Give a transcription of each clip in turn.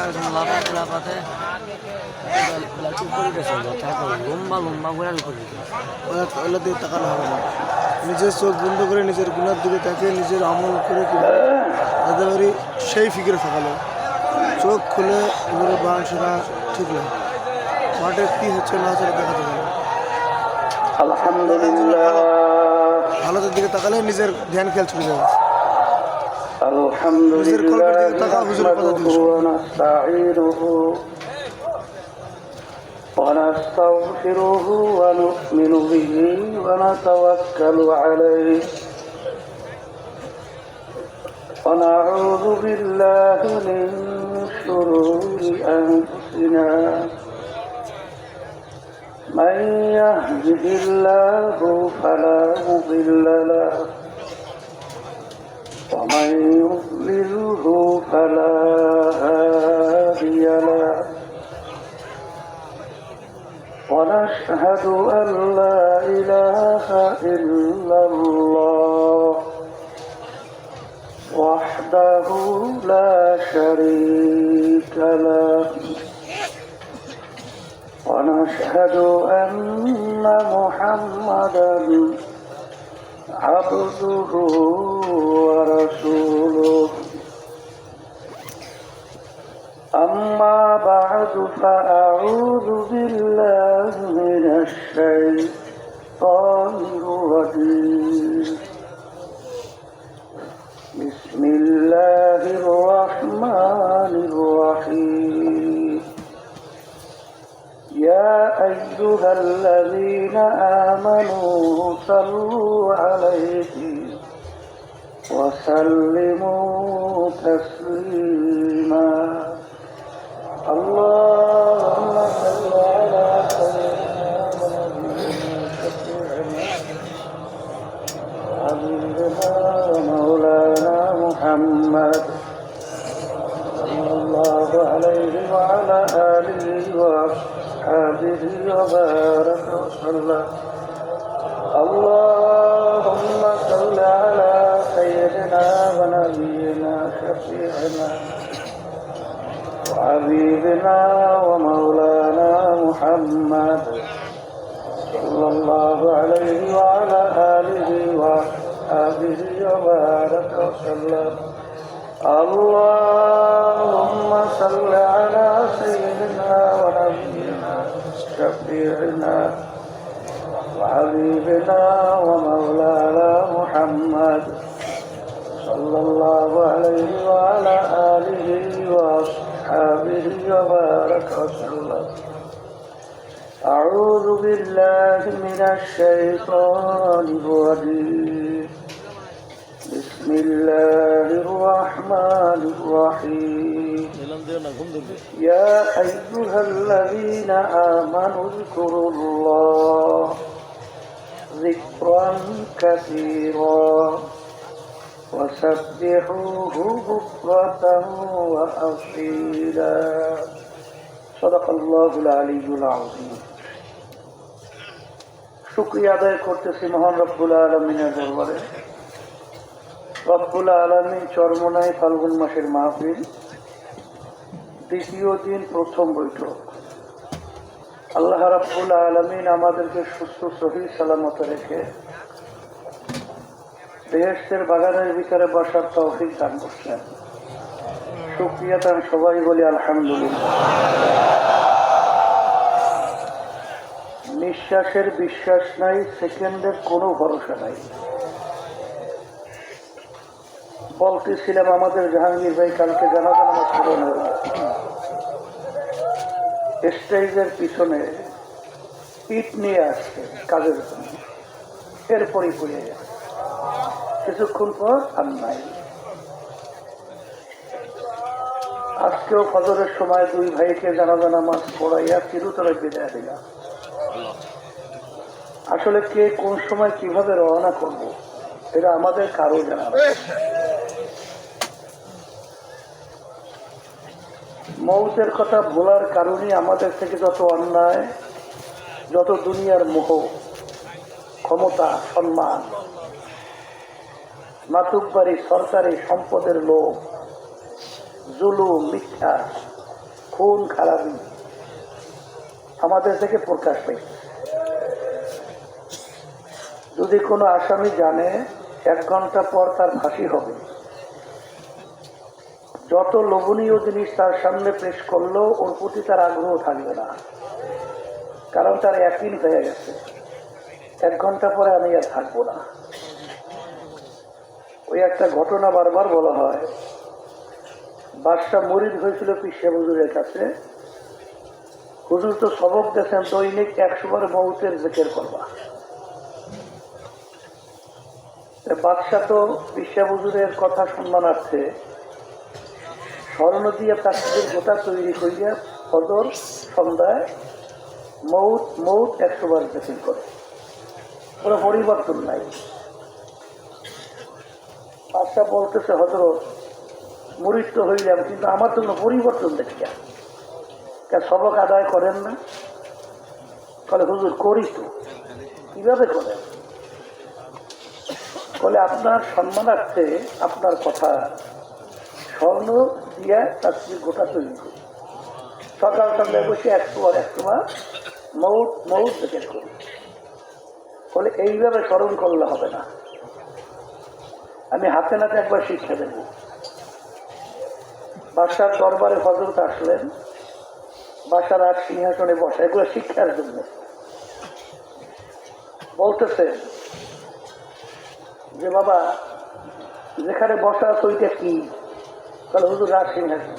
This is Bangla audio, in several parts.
লাফাতে লাফাতে উপরে গেছে, লম্বা লম্বা গোড়ার উপরে ওগুলো দিয়ে তাকানো হবে না। নিজের চোখ বন্ধ করে নিজের গুণার দিকে তাকিয়ে নিজের আমল করে তাদের বাড়ি সেই ফিকিরে থাকালো। চোখ খুলে এগুলো বান শোনা ঠিক না, মাঠে কী হচ্ছে না হচ্ছে দেখা যাবে না। আলহামদুলিল্লাহ, হালতের দিকে তাকালে নিজের ধ্যান খেয়াল ছুটে যাবে। নিজের কলবের দিকে তাকা, হুজুরের কথা দিস। ونستغفره ونؤمن به ونتوكل عليه ونعوذ بالله من شرور أنفسنا من يهده الله فلا مضل له ومن يضلله فلا هادي له ونشهد أن لا إله إلا الله وحده لا شريك له ونشهد أن محمدا عبده ورسوله أما بعد فأعوذ بالله من الشيطان الرجيم بسم الله الرحمن الرحيم يا أيها الذين آمنوا صلوا عليه وسلموا تسليما اللهم صل على سيدنا مولانا محمد صلى الله عليه وعلى آله وأصحابه وبارك وسلم اللهم صل على سيدنا ونبينا شفيعنا وحبيبنا ومولانا محمد صلى الله عليه وعلى آله وصحبه وبارك وسلم اللهم صل على سيدنا ونبينا شفيعنا وحبيبنا ومولانا محمد صلى الله عليه وعلى آله وصحبه وبارك وسلم أعوذ بالله من الشيطان الرجيم بسم الله الرحمن الرحيم يا أيها الذين آمنوا اذكروا الله ذكرا كثيرا وسبحوه بكرة وأصيلا صدق الله العلي العظيم শুকরিয়া আদায় করতেছি মহান রব্বুল আলামিনের দরবারে। রব্বুল আলামিন চরমনাই ফাল্গুন মাসের মাহফিল, দ্বিতীয় দিন, প্রথম বৈঠক। আল্লাহ রব্বুল আলামিন আমাদেরকে সুস্থ সহি সালামত রেখে বেহেশতের বাগানের ভিতরে বসার তৌফিক দান করছেন। শুকরিয়া তার সবাই বলি আলহামদুলিল্লাহ। নিঃশ্বাসের বিশ্বাস নাই, সেকেন্ডের কোনো ভরসা নাই। বলতেছিলাম আমাদের জাহাঙ্গীর ভাই কালকে জানাজা নামাজ পূরণ হয়ে স্টেজের পিছনে ইট নিয়ে আসছে কাজের জন্য, এরপরই পড়ে যাচ্ছে। কিছুক্ষণ পর আর নাই। আজকেও ফজরের সময় দুই ভাইকে জানাজা নামাজ পড়াইয়া চিরতরে বিদায় দিলাম। আসলে কে কোন সময় কিভাবে রওনা করব এটা আমাদের কারো জানা নেই। মৌতের কথা বলার কারণে আমাদের থেকে যত অন্যায়, যত দুনিয়ার মোহ, ক্ষমতা, সম্মান, মাতুব্বারি, সরকারি সম্পদের লোভ, জুলুম, মিথ্যা, খুন খারাপি আমাদের থেকে প্রকাশ পাই। যদি কোনো আসামি জানে 1 ঘন্টা পর তার ফাঁসি হবে, যত লোভনীয় জিনিস তার সামনে পেশ করলেও ওর প্রতি তার আগ্রহ থাকবে না, কারণ তার একই হয়ে গেছে 1 ঘন্টা পরে আমি আর থাকবো না। ওই একটা ঘটনা বারবার বলা হয়, বাদশা মুরিদ হয়েছিল পিসা হুজুরের কাছে। হুজুর তো সবক দিয়েছেন দৈনিক 100 বার মৌতের জিকির করবা। বাদশা তো পিসা হুজুরের কথা সম্মানার্থে স্বর্ণ দিয়ে তাসবিহের গোটা তৈরি করিয়া ফজর সন্ধ্যায় মৌত মৌত 100 বার জিকির করে, কোনো পরিবর্তন নাই। বাদশা বলতেছে, হযরত মুরিদ তো হইলাম, কিন্তু আমার তো কোনো পরিবর্তন দেখি না, সবক আদায় করেন না? বলে, হুজুর করি তো। কিভাবে করেন? বলে, আপনার সম্মানার্থে আপনার কথা স্বর্ণ দিয়া তাসবিহ গোটা তৈরি করি, সকাল সন্ধ্যায় বসে 100 বার মৌত মৌত জিকির করি। বলে, এইভাবে স্মরণ করলে হবে না, আমি হাতে নাতে একবার শিক্ষা দেব। বাদশার দরবারে হযরত আসলেন, বাদশার আর সিংহাসনে বসা, এগুলো শিক্ষার জন্য। বলতেছে যে, বাবা যেখানে বসা আছে ওইটা কি? তাহলে হুজুর রাজ সিংহাসন।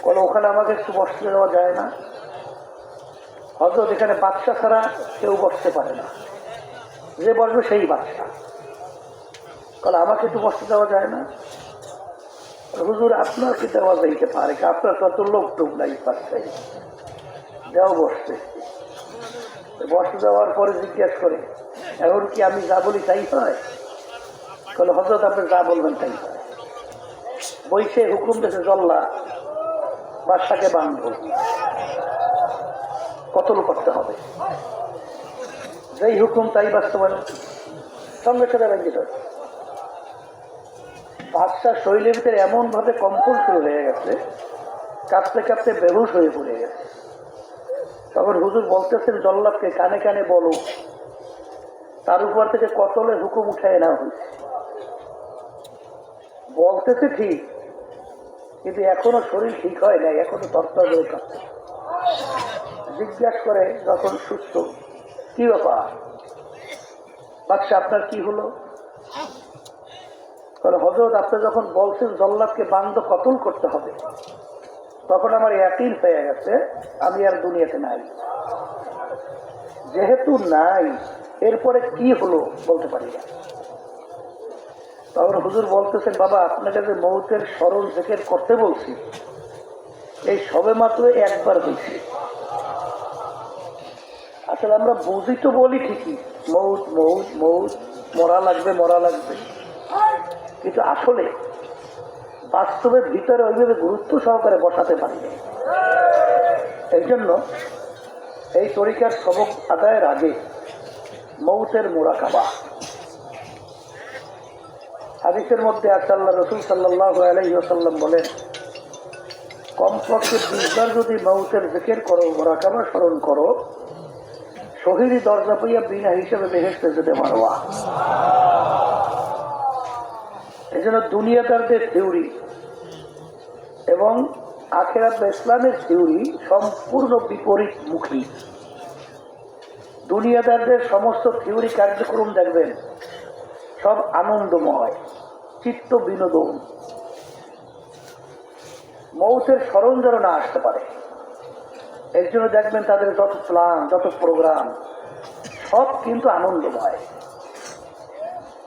বলে, ওখানে আমাকে একটু বসতে দেওয়া যায় না? হযরত এখানে বাদশা ছাড়া কেউ বসতে পারে না, যে বসবে সেই বাদশা। বলে, আমাকে একটু বসতে দেওয়া যায় না? হুজুর আপনার কি দেওয়া যাইতে পারে, আপনার তত লোক টোক নাই, পাচ্ছে দেওয়া বসতে। বসতে দেওয়ার পরে জিজ্ঞেস করে, এখন কি আমি যা বলি তাই হয়? বলে, হযরত আপনি যা বলবেন তাই হয়। বইসে হুকুম দিয়েছে, জল্লা বাদশাকে বাঁধব, কতল করতে হবে। যেই হুকুম তাই বাস্তবায়ন, সঙ্গে সঙ্গে ভেঙে যায়। বাদশাহ শরীরের ভিতরে এমন ভাবে কম্পন শুরু হয়ে গেছে, কাঁপতে কাঁপতে বেহুশ হয়ে পড়ে গেছে। তখন হুজুর বলতেছেন জল্লাদকে, কানে কানে বলো তার উপর থেকে কতলের হুকুম উঠায় নেওয়া হয়েছে। বলতেছে ঠিক, কিন্তু এখনো শরীর ঠিক হয় নাই, এখনো তরতর হয়ে কাঁপছে। জিজ্ঞাসা করে যখন সুস্থ, কি ব্যাপার বাদশা, আপনার কি হলো? হযরত আপনি যখন বলছেন জল্লাদকে বান্দ কতল করতে হবে, তখন আমার ইয়াকিন হয়ে গেছে আমি আর দুনিয়াতে নাই। যেহেতু নাই, এরপরে কি হলো বলতে পারি না। তখন হুজুর বলতেছেন, বাবা আপনাকে যে মৌতের স্মরণ জিকির করতে বলছি, এই সবে মাত্র একবার বলছি। আসলে আমরা বুঝি তো বলি ঠিকই, মৌত মৌত মৌত, মরা লাগবে মরা লাগবে, কিন্তু আসলে বাস্তবের ভিতরে ওইভাবে গুরুত্ব সহকারে বসাতে পারি না। এই জন্য এই তরিকার সবক আদায়ের আগে মৌতের মুরাকাবা। হাদিসের মধ্যে আছে, আল্লাহ রাসূল সাল্লাল্লাহু আলাইহি ওয়াসাল্লাম বলেন, কমপক্ষে 20 বার যদি মৌতের জিকির করো, মুরাকাবা স্মরণ করো, শহীদি দরজা পাইয়া বিনা হিসেবে বেহেশতে যেতে পারবা। এই জন্য দুনিয়াদারদের থিওরি এবং আখিরাত বা ইসলামের থিওরি সম্পূর্ণ বিপরীত মুখী। দুনিয়াদারদের সমস্ত থিওরি কার্যক্রম দেখবেন সব আনন্দময়, চিত্ত বিনোদন, মৌতের স্মরণ যেন না আসতে পারে। এর জন্য দেখবেন তাদের যত প্ল্যান, যত প্রোগ্রাম, সব কিন্তু আনন্দময়।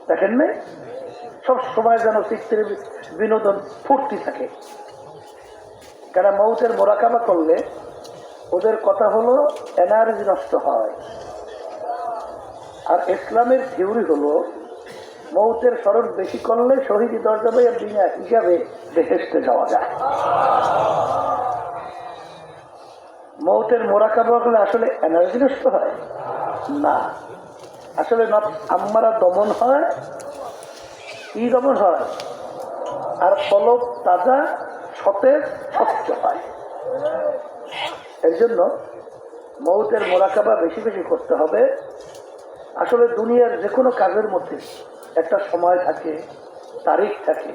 দেখেন না, সব সময় যেন চিত্তের বিনোদন ফুর্তি থাকে। কেন মৌতের মোরাকাবা করলে ওদের কথা হলো এনার্জি নষ্ট হয়। আর ইসলামের থিওরি হলো মৌতের স্মরণ বেশি করলে শহীদি দরজা পাইয়া বিনা হিসাবে বেহেশতে যাওয়া যায়। মৌতের মোরাকাবা করলে আসলে এনার্জি নষ্ট হয় না, আসলে আম্মারা দমন হয়। কি দমন হয়? আর কলব তাজা, সতেজ স্বচ্ছ হয়। এর জন্য মৌতের মোরাকাবা বেশি বেশি করতে হবে। আসলে দুনিয়ার যে কোনো কাজের মধ্যে একটা সময় থাকে, তারিখ থাকে,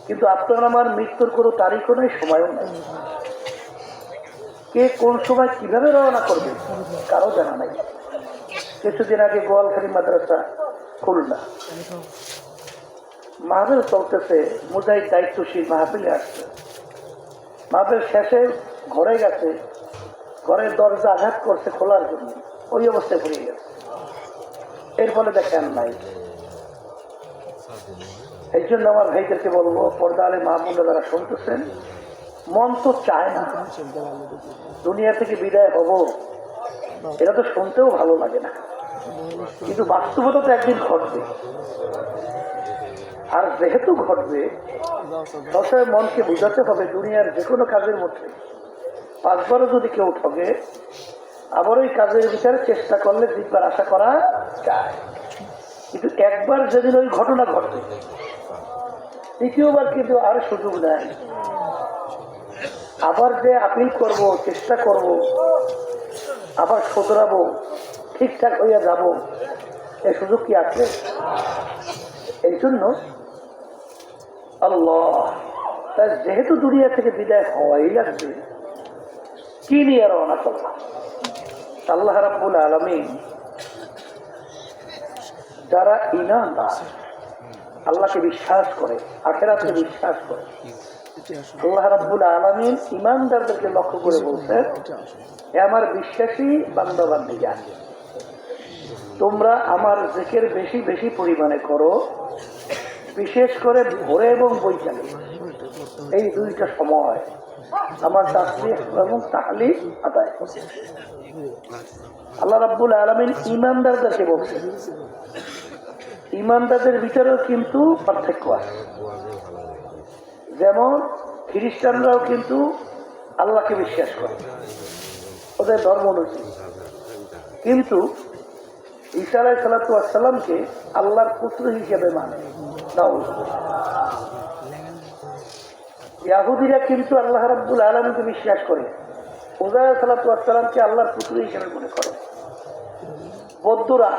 কিন্তু আপনার আমার মৃত্যুর কোনো তারিখও নেই, সময়ও নেই। কে কোন সময় কিভাবে রওনা করবে কারো জানা নাই। কিছুদিন আগে গোয়ালখালী মাদ্রাসা খুলনা মাহফিল চলতেছে, মুজাহিদ দায়িত্বশীল মাহফিলে আসছে। মাহফিল শেষে ঘরে গেছে, ঘরের দরজা আঘাত করছে খোলার জন্য, ওই অবস্থায় পড়ে গেছে। এর ফলে দেখেন নাই। এই জন্য আমার ভাইদেরকে বলবো, পর্দা আলে মাহমুদা যারা শুনতেছেন, মন তো চায় না দুনিয়া থেকে বিদায় হব, এটা তো শুনতেও ভালো লাগে না, কিন্তু বাস্তবতা তো একদিন ঘটবে। আর যেহেতু ঘটবে, সবসময় মনকে বোঝাতে হবে দুনিয়ার যে কোনো কাজের মধ্যে 5 বারও যদি কেউ ঠকে, আবার ওই কাজের বিচারে চেষ্টা করলে জিতবার আশা করা যায়। কিন্তু একবার যেদিন ওই ঘটনা ঘটবে, দ্বিতীয়বার কিন্তু আর সুযোগ নেই। আবার যে আপিল করব, চেষ্টা করব, আবার শোধরাবো, ঠিকঠাক হইয়া যাব, এই সুযোগ কি আছে? এই জন্য আল্লাহ তাই যেহেতু দুনিয়া থেকে বিদায় হওয়াই লাগবে, কি নিয়ে রওনা করলাম? আল্লাহ রাব্বুল আলামিন যারা ঈমানদার, আল্লাহকে বিশ্বাস করে, আখিরাতকে বিশ্বাস করে, আল্লাহ রাব্বুল আলামিন ঈমানদারদেরকে লক্ষ্য করে বলছেন, হে আমার বিশ্বাসী বান্দা বান্দীগণ, তোমরা আমার জিকির বেশি বেশি পরিমাণে করো, বিশেষ করে ভোরে এবং বৈকালে, এই দুইটা সময় আমার তাসবিহ এবং তাহলিল আদায় করো। আল্লাহ রাব্বুল আলামিন ঈমানদারদেরকে বলছেন। ঈমানদারদের ভিতরেও কিন্তু পার্থক্য আছে। যেমন খ্রিস্টানরাও কিন্তু আল্লাহকে বিশ্বাস করে, ওদের ধর্ম অনুযায়ী, কিন্তু ঈসা আলাইহিস সালামকে আল্লাহর পুত্র হিসেবে মানে। ইহুদিরা কিন্তু আল্লাহ রাব্বুল আলামিনকে বিশ্বাস করে, উযাইর আলাইহিস সালামকে আল্লাহর পুত্র হিসেবে মনে করে। বৌদ্ধরা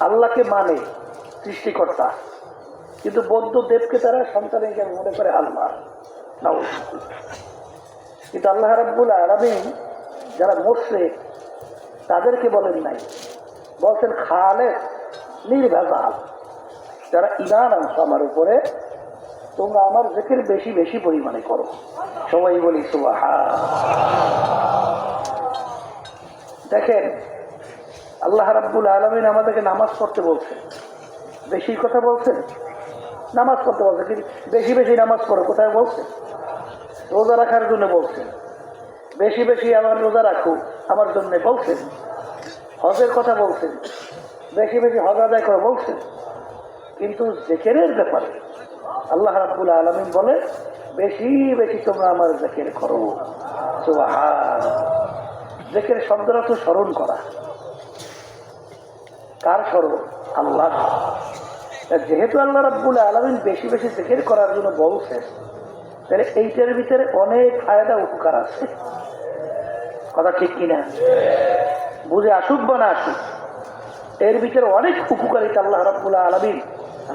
আল্লাহকে মানে সৃষ্টিকর্তা, কিন্তু বৌদ্ধ দেবকে তারা সন্তান হিসেবে মনে করে আল্লাহ। কিন্তু আল্লাহ রাব্বুল আলামিন যারা মুশরিক তাদেরকে বলেন নাই, বলছেন খালেক নির্ভেজাল, যারা ঈমান আনছো আমার উপরে, তোমরা আমার জিকির বেশি বেশি পরিমাণে করো। সবাই বলি সুবহান। দেখেন আল্লাহ রাব্বুল আলামিন আমাদেরকে নামাজ পড়তে বলছেন, বেশি কথা বলছেন, নামাজ পড়তে বলছেন, কিন্তু বেশি বেশি নামাজ পড়ো কোথায় বলছেন? রোজা রাখার জন্য বলছেন, বেশি বেশি আমার রোজা রাখো আমার জন্য বলছেন। হজের কথা বলছেন, বেশি বেশি হজ আদায় করে বলছেন। কিন্তু জিকিরের ব্যাপারে আল্লাহ রাব্বুল আলামিন বলে, বেশি বেশি তোমরা আমার জিকির করো। সুবহান। জিকির শব্দটা তো স্মরণ করা, কার স্মরণ? আল্লাহ। যেহেতু আল্লাহ রাব্বুল আলামিন বেশি বেশি জিকির করার জন্য বলছেন, তাহলে এইটার ভিতরে অনেক ফায়দা উপকার আছে। কথা ঠিক কিনা? বুঝে আসুক বা না আসুক, এর ভিতরে অনেক উপকারিতা আল্লাহ রাব্বুল আলামিন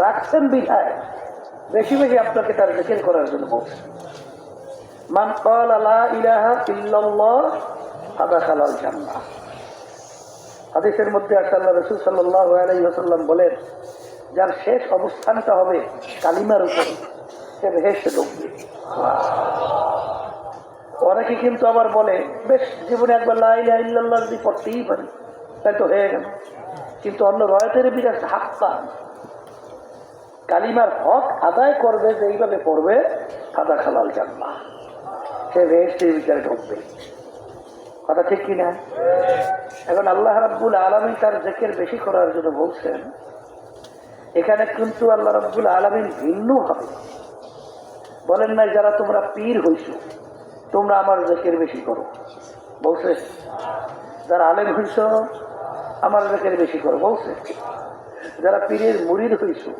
রাখছেন বিধায় বেশি বেশি আপনাকে তার জিকির করার জন্য বলছেন। মান ক্বালা লা ইলাহা ইল্লাল্লাহ আদাখালাল জান্নাহ। হাদিসের মধ্যে আছে, আল্লাহ রাসূল সাল্লাল্লাহু আলাইহি ওয়াসাল্লাম বলেন, যার শেষ অবস্থানটা হবে কালিমার উপর, সে বেহেশতে ঢুকবে। অনেকে কিন্তু আবার বলে, বেশ জীবনে একবার লা ইলাহা ইল্লাল্লাহ যদি পড়তেই পারি তাই তো হয়ে গেল। কিন্তু অন্য রয়াতের বিরাট হাক্কা, কালিমার হক আদায় করবে, যে এইভাবে পড়বে, কাদা খালাল জান্নাহ, সে বেহেশতের ভিতরে ঢুকবে। কথা ঠিক কিনা? এখন আল্লাহ রাব্বুল আলামিন তার জিকির বেশি করার জন্য বলছেন। এখানে কিন্তু আল্লাহ রাব্বুল আলামিন ভিন্ন ভাবে বলেন নাই, যারা তোমরা পীর হইছো তোমরা আমার জিকির বেশি করো, বলছে। যারা আলেম হইছো আমার জিকির বেশি করো, বলছে। যারা পীরের মুরিদ হইছো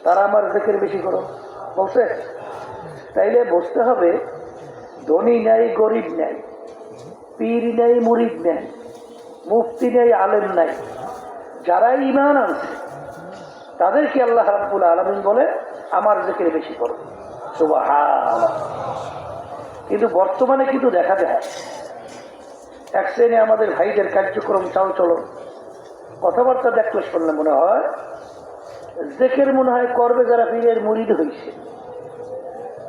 তারা আমার জিকির বেশি করো, বলছে? তাইলে বুঝতে হবে ধনী নাই, গরিব নাই, পীর নাই, মুরিদ নাই, মুফতি নাই, আলেম নাই, যারা ঈমান আনছে তাদেরকে আল্লাহ রাব্বুল আলামিন বলে আমার জিকির বেশি করো। সুবহানাল্লাহ। কিন্তু বর্তমানে কিন্তু দেখা যায় এক শ্রেণী আমাদের ভাইদের কার্যক্রম, চালচলন, কথাবার্তা দেখলে শুনলে মনে হয় জিকির মনে হয় করবে যারা পীরের মুরিদ হয়েছে,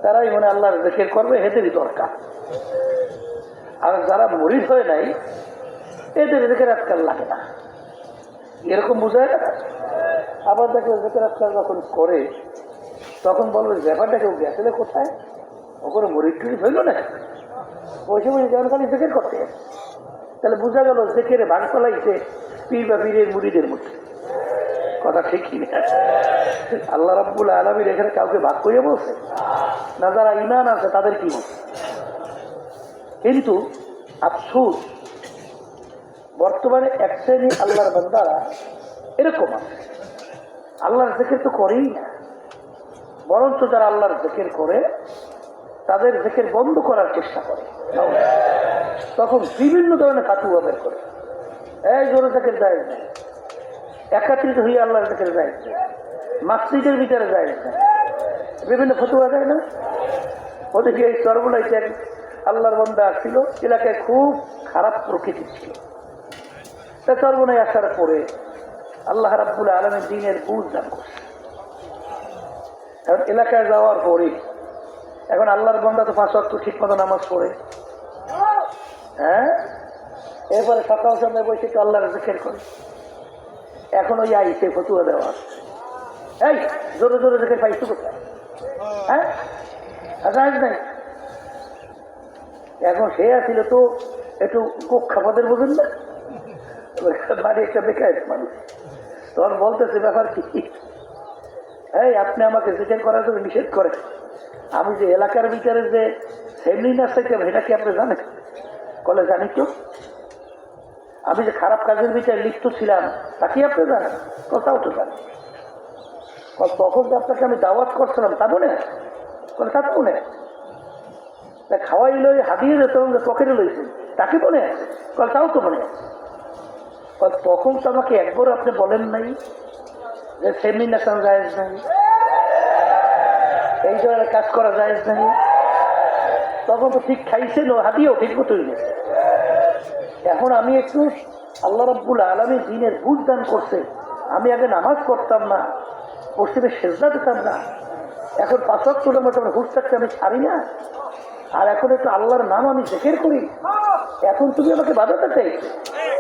তারাই মনে আল্লাহর জিকির করবে, এদেরই দরকার। আর যারা মুরিদ হয় নাই এদের জিকির আজকাল লাগে না, এরকম বোঝায় না। আবার দেখলে জিকির আজকাল যখন করে তখন বলবে ব্যাপারটা কেউ গেছিল কোথায়, ওখানে মুরিদ টুরিদ হইল না, বসে বসে যেমন খালি জিকির করতে। তাহলে বোঝা গেল জিকিরে ভাগ ফলাইছে পীর বা পীরের মুরিদের মধ্যে। কথা ঠিক কি না? আল্লাহ রাব্বুল আলামিন এখানে কাউকে ভাগ করিয়ে বলছে না, যারা ঈমান আছে তাদের কি বলছে। কিন্তু আফসোস বর্তমানে এক শ্রেণী আল্লাহর বান্দারা এরকম আছে, আল্লাহর জিকির তো করেই না, বরঞ্চ যারা আল্লাহর জিকির করে তাদের জিকির বন্ধ করার চেষ্টা করে। তখন বিভিন্ন ধরনের ফাতুয়া বের করে, এই জোরে জিকির জায়েজ নাই, একাত্রিত হয়ে আল্লাহর জিকির জায়েজ নাই, মসজিদের ভিতরে জায়েজ নাই, বিভিন্ন ফতুয়া দেয় না। ওদিকে এই চরবলাইতে এক আল্লাহর বান্দা ছিল, এলাকায় খুব খারাপ প্রকৃতি ছিল। তা চরবনায় আসার পরে আল্লাহ রাব্বুল আলামিন দ্বীনের বুঝ দান করছে। এখন এলাকায় যাওয়ার পরে এখন আল্লাহর বান্দা তো 5 ওয়াক্ত ঠিক মতো নামাজ পড়ে, হ্যাঁ, এরপরে সকাল সন্ধ্যায় বসে তো আল্লাহর জিকির করে। এখন ওই আইসে ফতুয়া দেওয়া, এই জোরে জোরে জিকির পাইছো কোথায়, হ্যাঁ জায়েজ নাই। এখন সে আসছিল তো একটু কুখ্যাপদের বোঝেন না, বাড়ি একটা বেকার মানুষ, তখন বলতেছে ব্যাপার কি, এই আপনি আমাকে জিকির করার জন্য নিষেধ করেন, আমি যে এলাকার ভিতরে যে সেমলিনাস থেকে এটা কি আপনি জানেন? বলে জানি তো, আমি যে খারাপ কাজের ভিতরে লিপ্ত ছিলাম তা কি আপনি জানেন? কোথাও তো জানেন। তখন তো আপনাকে আমি দাওয়াত করছিলাম, তা মনে আছে? তা তো মনে আছে। তা খাওয়াই লই হাতিয়ে যেত পকেটে লইছেন, তাকে মনে আছে? তাও তো মনে আছে। তখন তো আমাকে একবার আপনি বলেন নাই যে সেমিনেশন জায়েজ নাই, এই ধরনের কাজ করা জায়েজ নাই। তখন তো ঠিক খাইছেন, ও হাতিয়েও ঠিক মতো গেছে। এখন আমি একটু আল্লাহ রাব্বুল আলামিন দ্বীনের বুঝ দান করছে, আমি আগে নামাজ পড়তাম না, পশ্চিমে সেজদা দিতাম না, এখন 5 ওয়াক্তের মতো হুশ থাকতে আমি ছাড়ি না, আর এখন একটু আল্লাহর নাম আমি জিকির করি, এখন তুমি আমাকে বাধাতে চাইছো।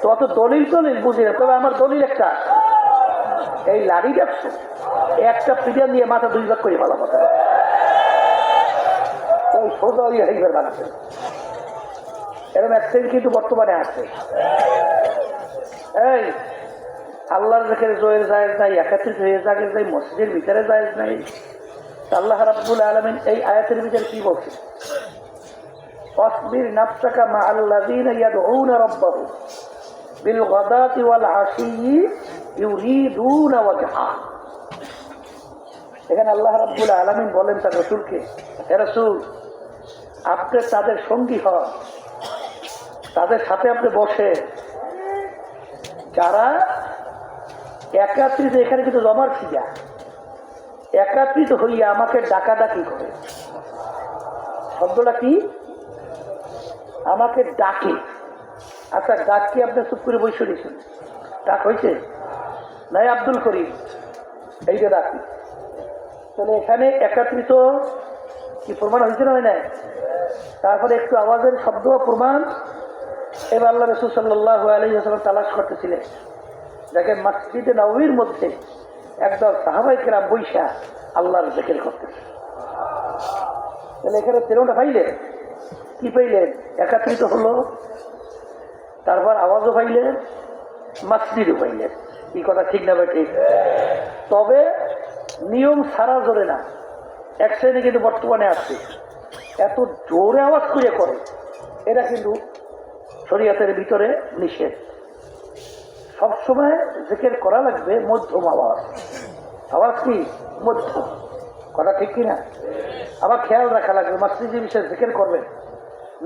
তো অত দলিল বুঝি না, তবে আমার দলিল একটা, এই লাড়ি দেখছো, একটা পিডিয়া নিয়ে মাথা 2 ভাগ করে ভালো কথা, ওই সোজা ওই হাইবার বানাচ্ছে। এরকম এক শ্রেণী কিন্তু বর্তমানে আছে, এই আল্লাহর জিকিরে জয়ের জায়েজ নাই, একাত্রিত হয়ে জায়েজ নাই, মসজিদের ভিতরে জায়েজ নাই। আল্লাহ রাব্বুল আলামিন এই আয়াতের ভিতরে কি বলছে? ওয়াসবির নাফসাকা মাআল্লাযীনা ইয়াদউনা রাব্বাহুম বিল গাদাতি ওয়াল আশিয়্যি ইউরিদুনা ওয়াজহা। এখানে আল্লাহ রাব্বুল আলামিন বলেন তার রাসূলকে, হে রাসূল, আপনি তাদের সঙ্গী হন, তাদের সাথে আপনি বসে, যারা একাত্রিত, এখানে কিন্তু জমার ছিয়া, একাত্রিত হইয়া আমাকে ডাকাডাকি করে। শব্দটা কি? আমাকে ডাকে। আচ্ছা, ডাক কি আপনি চুপ করে বসে দিয়েছেন? ডাক হয়েছে নাই? আব্দুল করিম, এইটা ডাকি। তাহলে এখানে একাত্রিত কি প্রমাণ হয়েছে না? হয় নাই? তারপরে একটু আওয়াজের শব্দ প্রমাণ। এবার আল্লাহ রাসূল সাল্লাল্লাহু আলাইহি ওয়াসাল্লাম তালাশ করতেছিলেন, দেখেন মসজিদে নববীর মধ্যে একদল সাহাবায়ে কেরাম বৈশা আল্লাহর জিকির করতেছে। তাহলে এখানে তেরোটা পাইলেন, কি পাইলেন? একাত্রিত হলো, তারপর আওয়াজও পাইলেন, মসজিদও পাইলেন। কি কথা ঠিক না? ঠিক। তবে নিয়ম ছাড়া জোরে না। এক শ্রেণী কিন্তু বর্তমানে আছে, এত জোরে আওয়াজ করে, এটা কিন্তু শরীয়তের ভিতরে নিষেধ। সবসময় জিকির করা লাগবে মধ্যম আওয়াজ। আওয়াজ কি? মধ্যম। কথা ঠিক কিনা? আবার খেয়াল রাখা লাগবে, মসজিদে বিশেষ জিকির করবেন।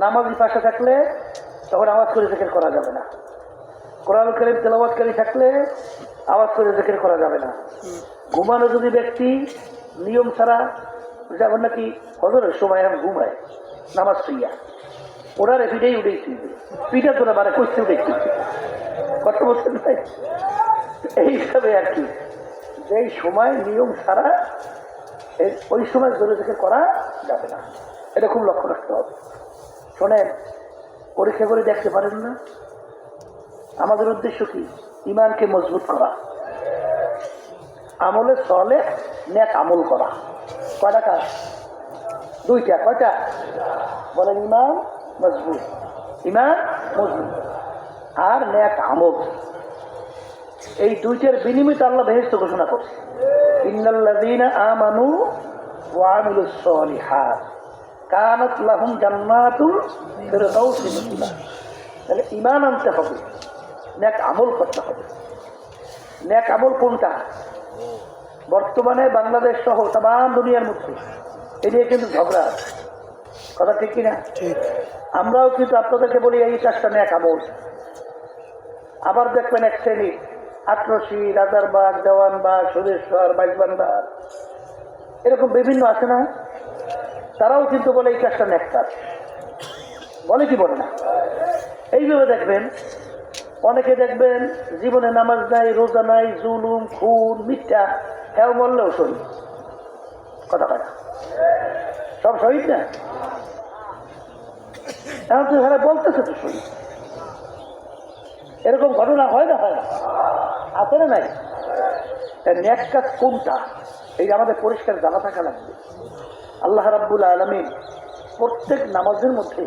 নামাজি পাশে থাকলে তখন আওয়াজ করে জিকির করা যাবে না। কোরআন কারীম তেলাওয়াতকারী থাকলে আওয়াজ করে জিকির করা যাবে না। ঘুমানো যদি ব্যক্তি নিয়ম ছাড়া, যেমন নাকি হজরের সময় এখন ঘুমায় নামাজ শুইয়া, ওরা পিঠেই উঠেই শুইবে, পিঠা তোরা মানে কইতে উঠেই শুইবে, কত বছর নাই এই হিসাবে আর কি। যেই সময় নিয়ম ছাড়া ওই সময় জোরে জিকির করা যাবে না, এটা খুব লক্ষ্য রাখতে হবে। শোনেন, পরীক্ষা করে দেখতে পারেন না? আমাদের উদ্দেশ্য কি? ইমানকে মজবুত করা, আমলে চলে নেক আমল করা। কয়টা কাজ? দুইটা। কয়টা বলেন? ইমান মজবুত, ইমান মজবুত আর নেক আমল। এই দুইটার বিনিময়ে আল্লাহ বেহেশত ঘোষণা করছে, ইন্নাল্লাযীনা আমানু ওয়া আমিলুস সালিহাত কানাত লাহুম জান্নাতুল ফিরদাউসি নুজুলা। তাহলে ইমান আনতে হবে, নেক আমল করতে হবে। নেক আমল কোনটা? বর্তমানে বাংলাদেশ সহ তাম দুনিয়ার মধ্যে এই নিয়ে কিন্তু ঝগড়া, কথা ঠিক কিনা? আমরাও কিন্তু আপনাদেরকে বলি এই কাজটা নেক আমল। আবার দেখবেন এক শ্রেণী আটরশি, রাজারবাগ, দেওয়ানবাগ, সুরেশ্বর, বাইজবান্ডার, এরকম বিভিন্ন আছে না, তারাও কিন্তু বলে এই কাজটা নেক কাজ। বলে কি বলে না? এইভাবে দেখবেন অনেকে দেখবেন জীবনে নামাজ নাই, রোজা নাই, জুলুম, খুন, মিথ্যা, হ্যাঁ বললেও শহীদ। কথা কথা সব শহীদ না? এখন তো এখানে বলতেছে তো শহীদ। এরকম ঘটনা হয় না? হয় না? আছে না? নাই? নেক কাজ কোনটা এই আমাদের পরিষ্কার জানা থাকা লাগবে। আল্লাহ রাব্বুল আলামিন প্রত্যেক নামাজের মধ্যে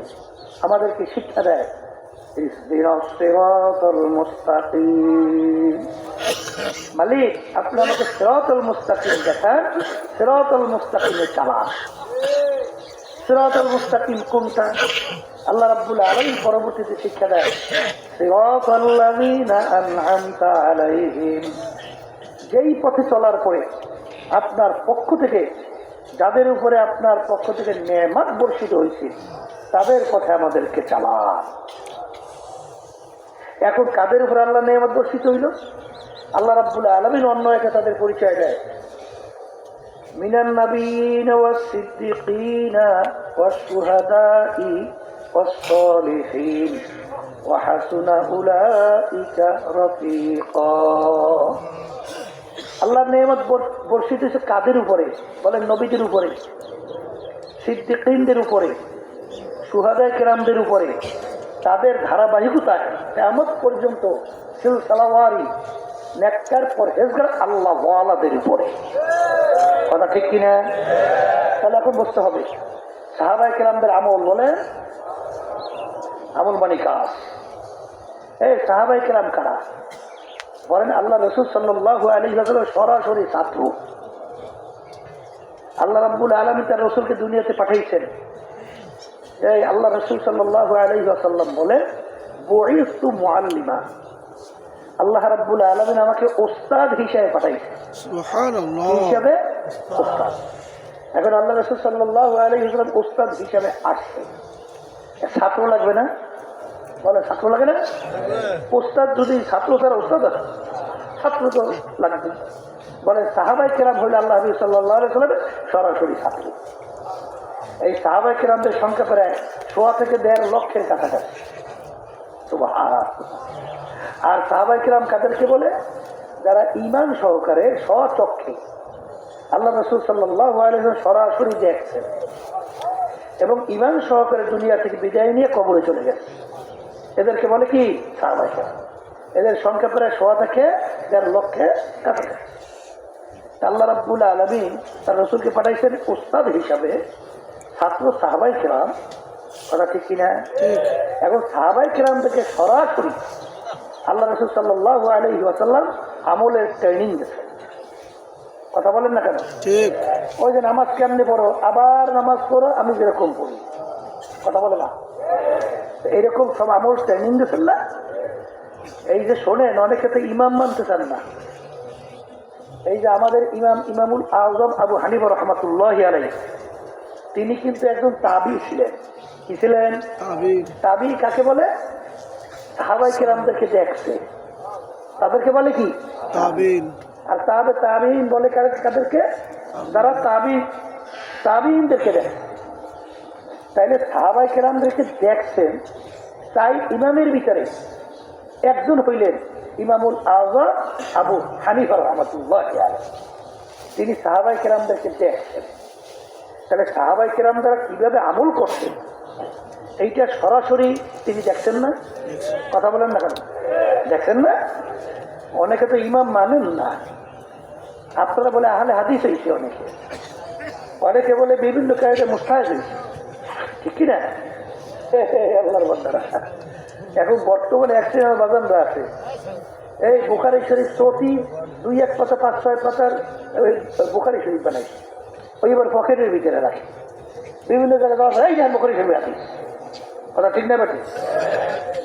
আমাদেরকে শিক্ষা দেয়, মালিক আপনি আমাকে সিরাতাল মুস্তাকিম দেখান, সিরাতাল মুস্তাকিমে চালান। সিরাতাল মুস্তাকিম কোনটা? আল্লাহ রাব্বুল আলামিন পরবর্তীতে শিক্ষা দেয়, সিরাতাল্লাযীনা আন'আমতা আলাইহিম, যেই পথে চলার পরে আপনার পক্ষ থেকে, যাদের উপরে আপনার পক্ষ থেকে নেয়ামত বর্ষিত হয়েছে তাদের পথে আমাদেরকে চালান। এখন কাদের উপরে আল্লাহ নেয়ামত বর্ষিত হইল? আল্লাহ রাব্বুল আলামিন অন্য একে তাদের পরিচয় দেয়, মিনান নাবিয়িনা ওয়াস সিদ্দিকিনা ওয়াস শুহাদাই ওয়াস সালিহিন ওয়া হাসুনা উলাইকা রাফিকা। আল্লাহর নেয়ামত বর্ষিত হয়েছে কাদের উপরে? বলেন নবীদের উপরে, সিদ্দিকীনদের উপরে, শুহাদায়ে কেরামদের উপরে। তাদের ধারাবাহিকতায় কিয়ামত পর্যন্ত সিলসিলাওয়ারি নেককার পরহেজগার আল্লাহ ওয়ালাদের উপরে। কথা ঠিক কিনা? তাহলে এখন বুঝতে হবে সাহাবায়ে কেরামদের আমল, বলেন আমল মানে কাজ। এই সাহাবায়ে কেরাম কারা? বলেন আল্লাহ রাসূল সাল্লাল্লাহু আলাইহি ওয়াসাল্লাম সরাসরি ছাত্র। আল্লাহ রাব্বুল আলামিন তার রাসূলকে দুনিয়াতে পাঠাইছেন। এই আল্লাহ রাসূল সাল্লাল্লাহু আলাইহি ওয়াসাল্লাম বলেন, বুইসতু মুআল্লিমা, আল্লাহ রাব্বুল আলামিন আমাকে ওস্তাদ হিসেবে পাঠাইছেন। সুবহানাল্লাহ, হিসেবে ওস্তাদ। এখন আল্লাহ রাসূল সাল্লাল্লাহু আলাইহি ওয়াসাল্লাম ওস্তাদ হিসেবে আসছে, ছাত্র লাগবে না? বলে ছাত্র লাগে না? ওস্তাদ যদি ছাত্র ছাড়া ওস্তাদ আছে, ছাত্র তো লাগবে। বলে সাহাবায়ে কেরাম হইলে আল্লাহ নবী সাল্লাল্লাহু আলাইহি ওয়াসাল্লামের সরাসরি ছাত্র। এই সাহাবায়ে কেরামদের সংখ্যা প্রায় 1.5 থেকে 1.5 লক্ষের কাছাকাছি। সুবহানাল্লাহ। আর সাহাবায়ে কেরাম কাদেরকে বলে? যারা ঈমান সহকারে স্বচক্ষে আল্লাহ রাসূল সাল্লাল্লাহু আলাইহি ওয়াসাল্লাম সরাসরি দেখছেন এবং ঈমান সহকারে দুনিয়া থেকে বিদায় নিয়ে কবরে চলে গেছে, এদেরকে বলে কি? সাহাবায়ে কেরাম। এদের সংখ্যা প্রায় 1.5 থেকে 1.5 লক্ষের কাছাকাছি। আল্লাহ রাব্বুল আলামিন তার রাসূলকে পাঠাইছেন উস্তাদ হিসাবে, ছাত্র সাহাবায়ে কেরাম। কথা ঠিক কিনা? এখন সাহাবায়ে কেরাম থেকে সরাসরি আল্লাহ রাসূল সাল্লাল্লাহু আলাইহি ওয়াসাল্লাম আমলের ট্রেনিং দিয়েছেন। কথা বলেন না কেন? ঠিক। ওই যে নামাজ কেমনে পড়ো, আবার নামাজ পড়ো আমি যেরকম পড়ি, কথা বলে না? এইরকম সব আমল ট্রেনিং দিয়েছেন না? এই যে শোনেন, অনেকে তো ইমাম মানতে চান না, এই যে আমাদের ইমামুল আজম আবু হানিফা রহমাতুল্লাহি আলাইহি, তিনি কিন্তু একজন তাবি ছিলেন। কি ছিলেন? তাবি কাকে বলে? সাহাবায়ে কেরামদেরকে দেখছে, তাদেরকে বলে কি? তাবিন। আর তাবিঈন বলে কাদেরকে? যারা তাবিঈনদেরকে দেখে। তাইলে সাহাবায়ে কেরামদেরকে দেখছেন, তাই ইমামের ভিতরে একজন হইলেন ইমামুল আজম আবু হানিফা রহমাতুল্লাহি আলাইহি। তিনি সাহাবায়ে কেরামদেরকে দেখছেন। তাহলে সাহাবায়ে কেরাম দ্বারা কিভাবে আমল করছেন এইটা সরাসরি তিনি দেখছেন না? কথা বলেন না কেন? দেখছেন না? অনেকে তো ইমাম মানেন না। আপনারা বলে আহলে হাদিস হয়েছে, অনেকে বলে বিভিন্ন কায়দে মুস্তাহিদ হয়েছে, ঠিক কিনা? আল্লাহর বান্দারা, এখন বর্তমানে একশো বাজানরা আছে, এই বুখারী শরীফ চটি 2-1 পাতা 5-6 পাতার ওই বুখারী শরীফ বানাইছে, ওই এবার পকেটের ভিতরে রাখে, বিভিন্ন জায়গায় এই যে বুখারী শরীফ রাখি, কথা ঠিক না বাকি?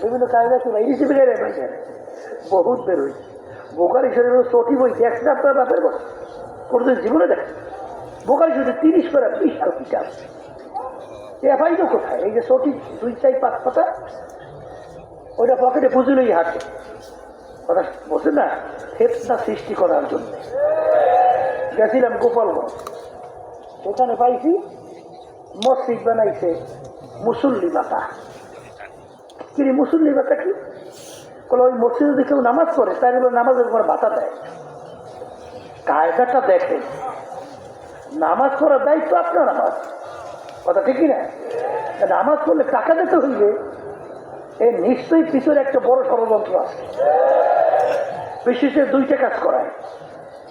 বিভিন্ন কায়দা কি বাইরে বেরিয়ে বহুত বেরোয়। বুখারী শরীফের চটি বই দেখছেন আপনার বাপের বই কোনদিন জীবনে দেখেন? বুখারী শরীফে 30 পারা বিশাল কিতাব, এফাই তো কোথায়? এই যে চটি 2-4-5 পাতা, ওইটা পকেটে পুজুলেই হাঁটে, কথা বলছেন না? ফেতনা সৃষ্টি করার জন্য গেছিলাম গোপালগঞ্জ, সেখানে পাইছি মসজিদ বানাইছে মুসল্লি বাতা। কি মুসল্লি বাতা কি? ওই মসজিদে যদি কেউ নামাজ পড়ে তাই নামাজের উপর বাতা দেয়। কায়দাটা দেখে, নামাজ পড়ার দায়িত্ব আপনার, নামাজ, কথা ঠিকই না? নামাজ পড়লে টাকা দিতে হইবে, এই নিশ্চয়ই পিছনে একটা বড় ষড়যন্ত্র আছে। বিশেষে 2টা কাজ করায়,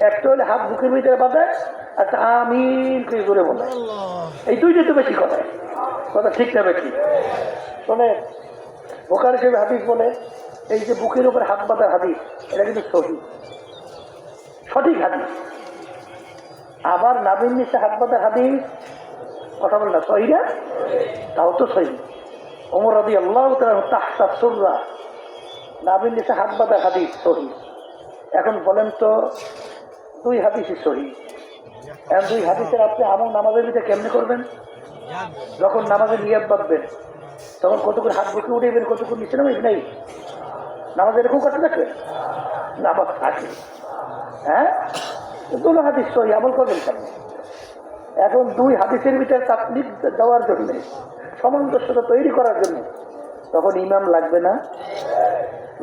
একটা হলে হাত বুকের ভিতরে বাঁধায়, একটা আমিন করে জোরে বলে, এই 2টা তো বেশি করায়, কথা ঠিক না বেশি? শোনে, বুখারী শরীফ হাদিস বলে এই যে বুকের উপর হাত বাঁধার হাদিস, এটা কিন্তু সঠিক হাদিস। আবার নাবির নিচে হাত বাঁধার হাদিস, কথা বল না, সহি না? তাও তো সহি। ওমর রাদিয়াল্লাহু তাআলা তাহতা সুররা, নাবির নিচে হাত বাঁধার হাদিস সহি। এখন বলেন তো 2 হাদিসই সহি, এখন 2 হাদিসের আপনি আমল নামাজের ভিতরে কেমনে করবেন? যখন নামাজের নিয়ত বাঁধবেন তখন কতক্ষণ হাত বুকে উঠেবেন, কতক্ষণ নিচে নামাজ নেই, নামাজ এরকম করতে থাকবে, নামাজ থাকে। হ্যাঁ, 2 হাদিস সহি, আমল করবেন কেমন? এখন 2 হাদিসের ভিতরে তাকলিদ দেওয়ার জন্য, সামঞ্জস্যতা তৈরি করার জন্য তখন ইমাম লাগবে না?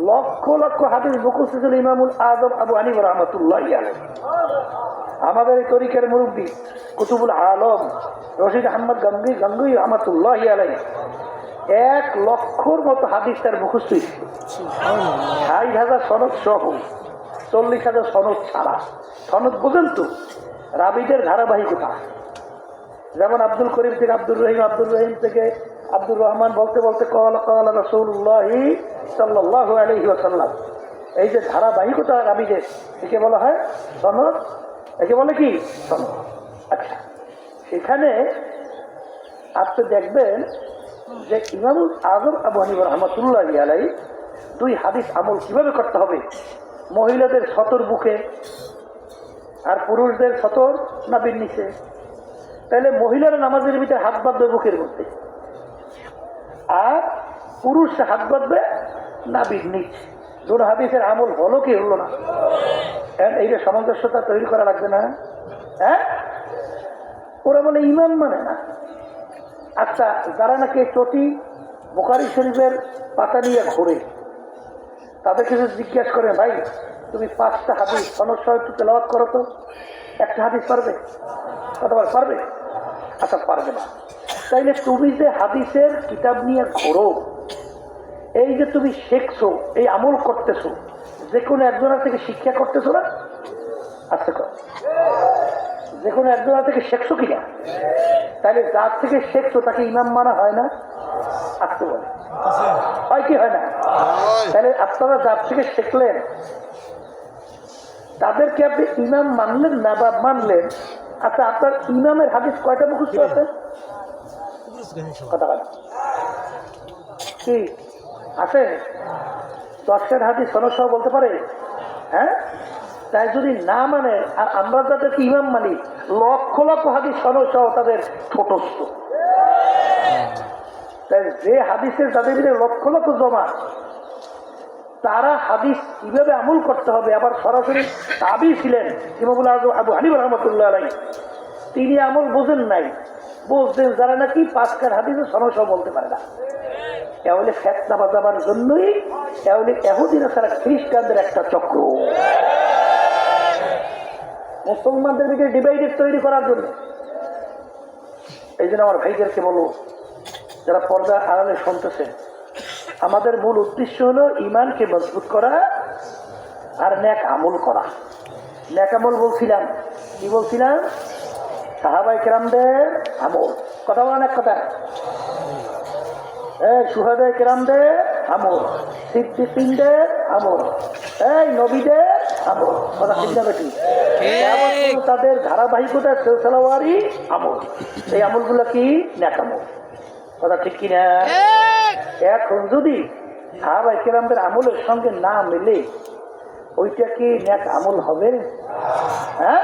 লক্ষ লক্ষ হাদিস মুখস্থ ছিল ইমামুল আজম আবু হানিফা রহমাতুল্লাহি আলাইহি। আমাদের এই তরিকার মুরব্বী কুতুবুল আলম রশিদ আহমদ গঙ্গুই রহমাতুল্লাহি আলাইহি 1 লক্ষর মতো হাদিস তার মুখস্থ ছিল, 60,000 সনদ সহ, 40,000 সনদ ছাড়া। সনদ বোঝেন তো? রাবিদের ধারাবাহিকতা, যেমন আব্দুল করিম থেকে আব্দুর রহিম থেকে আব্দুর রহমান বলতে বলতে ক্বালা রাসূলুল্লাহ সাল্লাল্লাহু আলাইহি ওয়াসাল্লাম, এই যে ধারাবাহিকতা রাবিদের, একে বলা হয় সনদ। একে বলে কি? সনদ। আচ্ছা, সেখানে আপনি দেখবেন যে ইমামুল আজম আবু হানিফা রহমাতুল্লাহি আলাইহি 2 হাদিস আমল কিভাবে করতে হবে। মহিলাদের সতর বুকে আর পুরুষদের সতর নাভির নিচে। তাহলে মহিলারা নামাজের ভিতরে হাত বাঁধবে বুকের মধ্যে, আর পুরুষ হাত বাঁধবে নাভির নিচে। 2 হাদিসের আমল হলো কি হলো না? এইটা সামঞ্জস্যতা তৈরি করা লাগবে না? হ্যাঁ, ওরা বলে ইমাম মানে না। আচ্ছা, যারা নাকি চটি বুখারী শরীফের পাতা নিয়ে ঘোরে, তাদেরকে যদি জিজ্ঞাসা করেন, ভাই তুমি 5টা হাদিস সনদ সহ একটু তেলাওয়াত করো তো, একটা হাদিস পারবে? কথা বল, পারবে? আচ্ছা, পারবে না। তাইলে তুমি যে হাদিসের কিতাব নিয়ে ঘোরো, এই যে তুমি শেখছো, এই আমল করতেছো, যে কোনো একজনের থেকে শিক্ষা করতেছো না? আচ্ছা, যে কোনো একজনের থেকে শেখছো কিনা? তাহলে যার থেকে শেখছো তাকে ইমাম মানা হয় না? আসতে বলে হয় কি হয় না? তাহলে আপনারা যার থেকে শিখলেন তাদেরকে আপনি ইমাম মানলেন না বা মানলেন। আচ্ছা, আপনার ইমামের হাদিস কয়টা মুখস্থ আছে? কথা কি আছে? 10টা হাদিস সনদ সহ বলতে পারে? হ্যাঁ, তাই যদি না মানে, আর আমরা যাদেরকে ইমাম মানি লক্ষ লক্ষ হাদিস সহ তাদের ঠোঁটস্থ, তাই যে হাদিসের যাদের ভিতরে লক্ষ লক্ষ জমা, তারা হাদিস কিভাবে আমল করতে হবে, আবার সরাসরি তাবি ছিলেন ইমামুল আজম আবু হানিফা রহমতুল্লাহ আলাইহি, তিনি আমল বোঝেন নাই, বুঝতেন যারা নাকি পাঁচকার হাদিসের সহ বলতে পারে না। তাহলে ফেতনা বাজাবার জন্যই তাহলে এহুদিরা ছাড়া খ্রিস্টানদের একটা চক্র, মুসলমানদের ভিতরে ডিভাইডেড তৈরি করার জন্য। এই জন্য আমার ভাইদেরকে বলবো, যারা পর্দা আড়ালে শুনতেছেন, আমাদের মূল উদ্দেশ্য হলো ইমানকে মজবুত করা আর নেক আমল করা। নেক আমল বলছিলাম, কি বলছিলাম? সাহাবায়ে কেরামদের আমল, কথা বলেন এক কথা, এই শুহাদায়ে কেরামদের আমল, সিদ্দিকীনদের আমল, এই নবীদের আমল, কথা ঠিক না বেটি? তাদের ধারাবাহিকতা সিলসিলাওয়ারি আমল, এই আমলগুলো কি? নেক আমল, কথা ঠিক কিনা? এখন যদি সাহাবায়ে কেরামদের আমলের সঙ্গে না মিলে, ওইটা কি নেক আমল হবে? হ্যাঁ,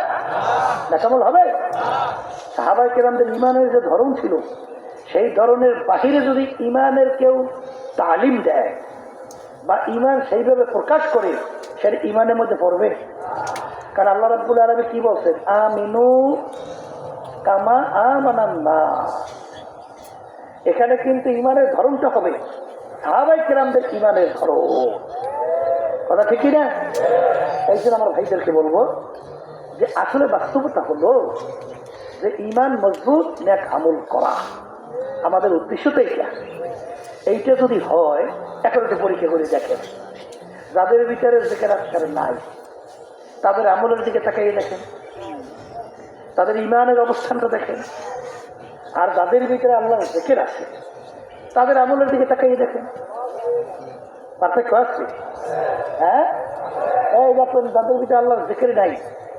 নেক আমল হবে? সাহাবায়ে কেরামদের ইমানের যে ধরন ছিল, সেই ধরনের বাহিরে যদি ইমানের কেউ তালিম দেয় বা ইমান সেইভাবে প্রকাশ করে, সেটা ইমানের মধ্যে পড়বে। কারণ আল্লাহ রাব্বুল আলামিন কি বলছেন? আমিনু কামা আমানান নাস। এখানে কিন্তু ইমানের ধরনটা হবে সাহাবায়ে কেরামদের ইমানের ধরন, কথা ঠিক না? এই জন্য আমার ভাইদেরকে বলবো যে আসলে বাস্তবতা হলো যে ইমান মজবুত, নেক আমল করা আমাদের উদ্দেশ্য তো এইটা। এইটা যদি হয়, এখন একটু পরীক্ষা করে দেখেন, যাদের ভিতরে জিকির আজকার নাই, তাদের আমলের দিকে তাকাইয়ে দেখেন, তাদের ইমানের অবস্থানটা দেখেন। আর যাদের ভিতরে আল্লাহর জিকির আছে, তাদের আমলের দিকে তাকাইয়ে দেখেন, পার্থক্য আছে। হ্যাঁ, এই দেখুন, যাদের ভিতরে আল্লাহর জিকির নাই,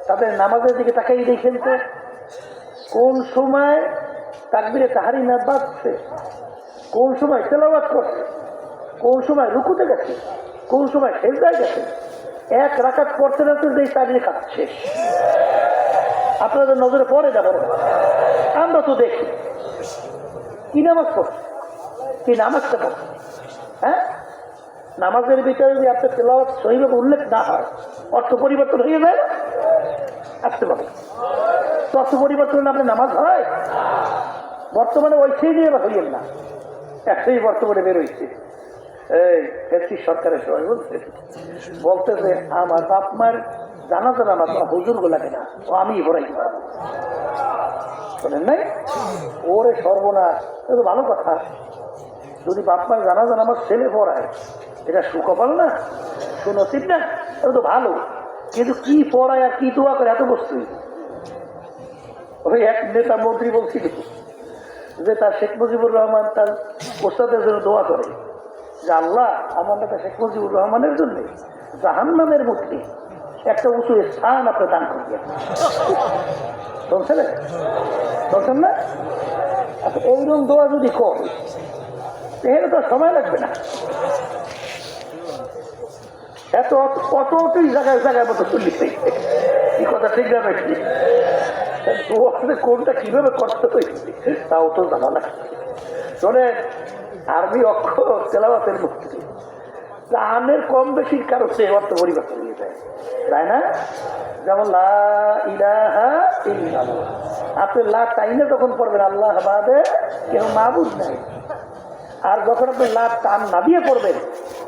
তাদের নামাজের দিকে তাকাইয়ে দেখেন তো কোন সময় তাকবীরে তাহরিমা বাজছে, কোন সময় তেলাওয়াত করছে, কোন সময় রুকুতে গেছে, কোন সময় সেজদায় গেছে। এক রাকাত পড়তে রাখতে যে 4 রাকাত শেষ। আপনাদের নজরে পড়ে যাবো, আমরা তো দেখি কি নামাজ পড়ছে, কি নামাজটা পড়ছে। হ্যাঁ, নামাজের ভিতরে যদি আপনার তেলাওয়াত সহিভাবে উল্লেখ না হয়, অর্থ পরিবর্তন হয়ে যায়, আসতে পারে। অর্থ পরিবর্তন হলে আপনার নামাজ হয়? বর্তমানে ওই সেই নিয়ে হইয়েন না, একটাই বর্তমানে বেরোইছে। এই এসি সরকারের সবাই বলতেছে আমার বাপ মার জানাজা নামাজ হুজুর গোলাকে না, ও আমি ভরাই পারবো। শোনেন নাই? ওরে সর্বনাশ, এটা ভালো কথা। যদি বাপ মার জানাজা নামাজ ছেলে পড়ায়, এটা সুকপাল না, সুনসিব না, এটা তো ভালো। কিন্তু কি পড়ায় আর কি দোয়া করে, এত বস্তু। ওই এক নেতা মন্ত্রী বলছিল যে তার শেখ মুজিবুর রহমান তার ওস্তাদের জন্য দোয়া করে যে আল্লাহ আমার নেতা শেখ মুজিবুর রহমানের জন্য জাহান্নামের মধ্যে একটা উঁচু স্থান আপনি দান করবেন। শুনছেন? শুনছেন না? এইরকম দোয়া যদি কর, এখানে তো সময় লাগবে না, এত অতই জায়গায় জায়গায় মতো চলি। এই কথা ঠিক না বেশি? কোনটা কিভাবে করতে হয়েছে তাও তো জানা না। শোনে, আরবি অক্ষর তেলাওয়াতের মধ্যে গানের কম বেশির কারণে অর্থ পরিবর্তন হয়ে যায়, তাই না? যেমন লা ইলাহা ইল্লাল্লাহ, আপনি লা টাইনে যখন পড়বেন আল্লাহ বাদে কেউ মাবুদ নাই, আর যখন আপনি লা টান না দিয়ে পড়বেন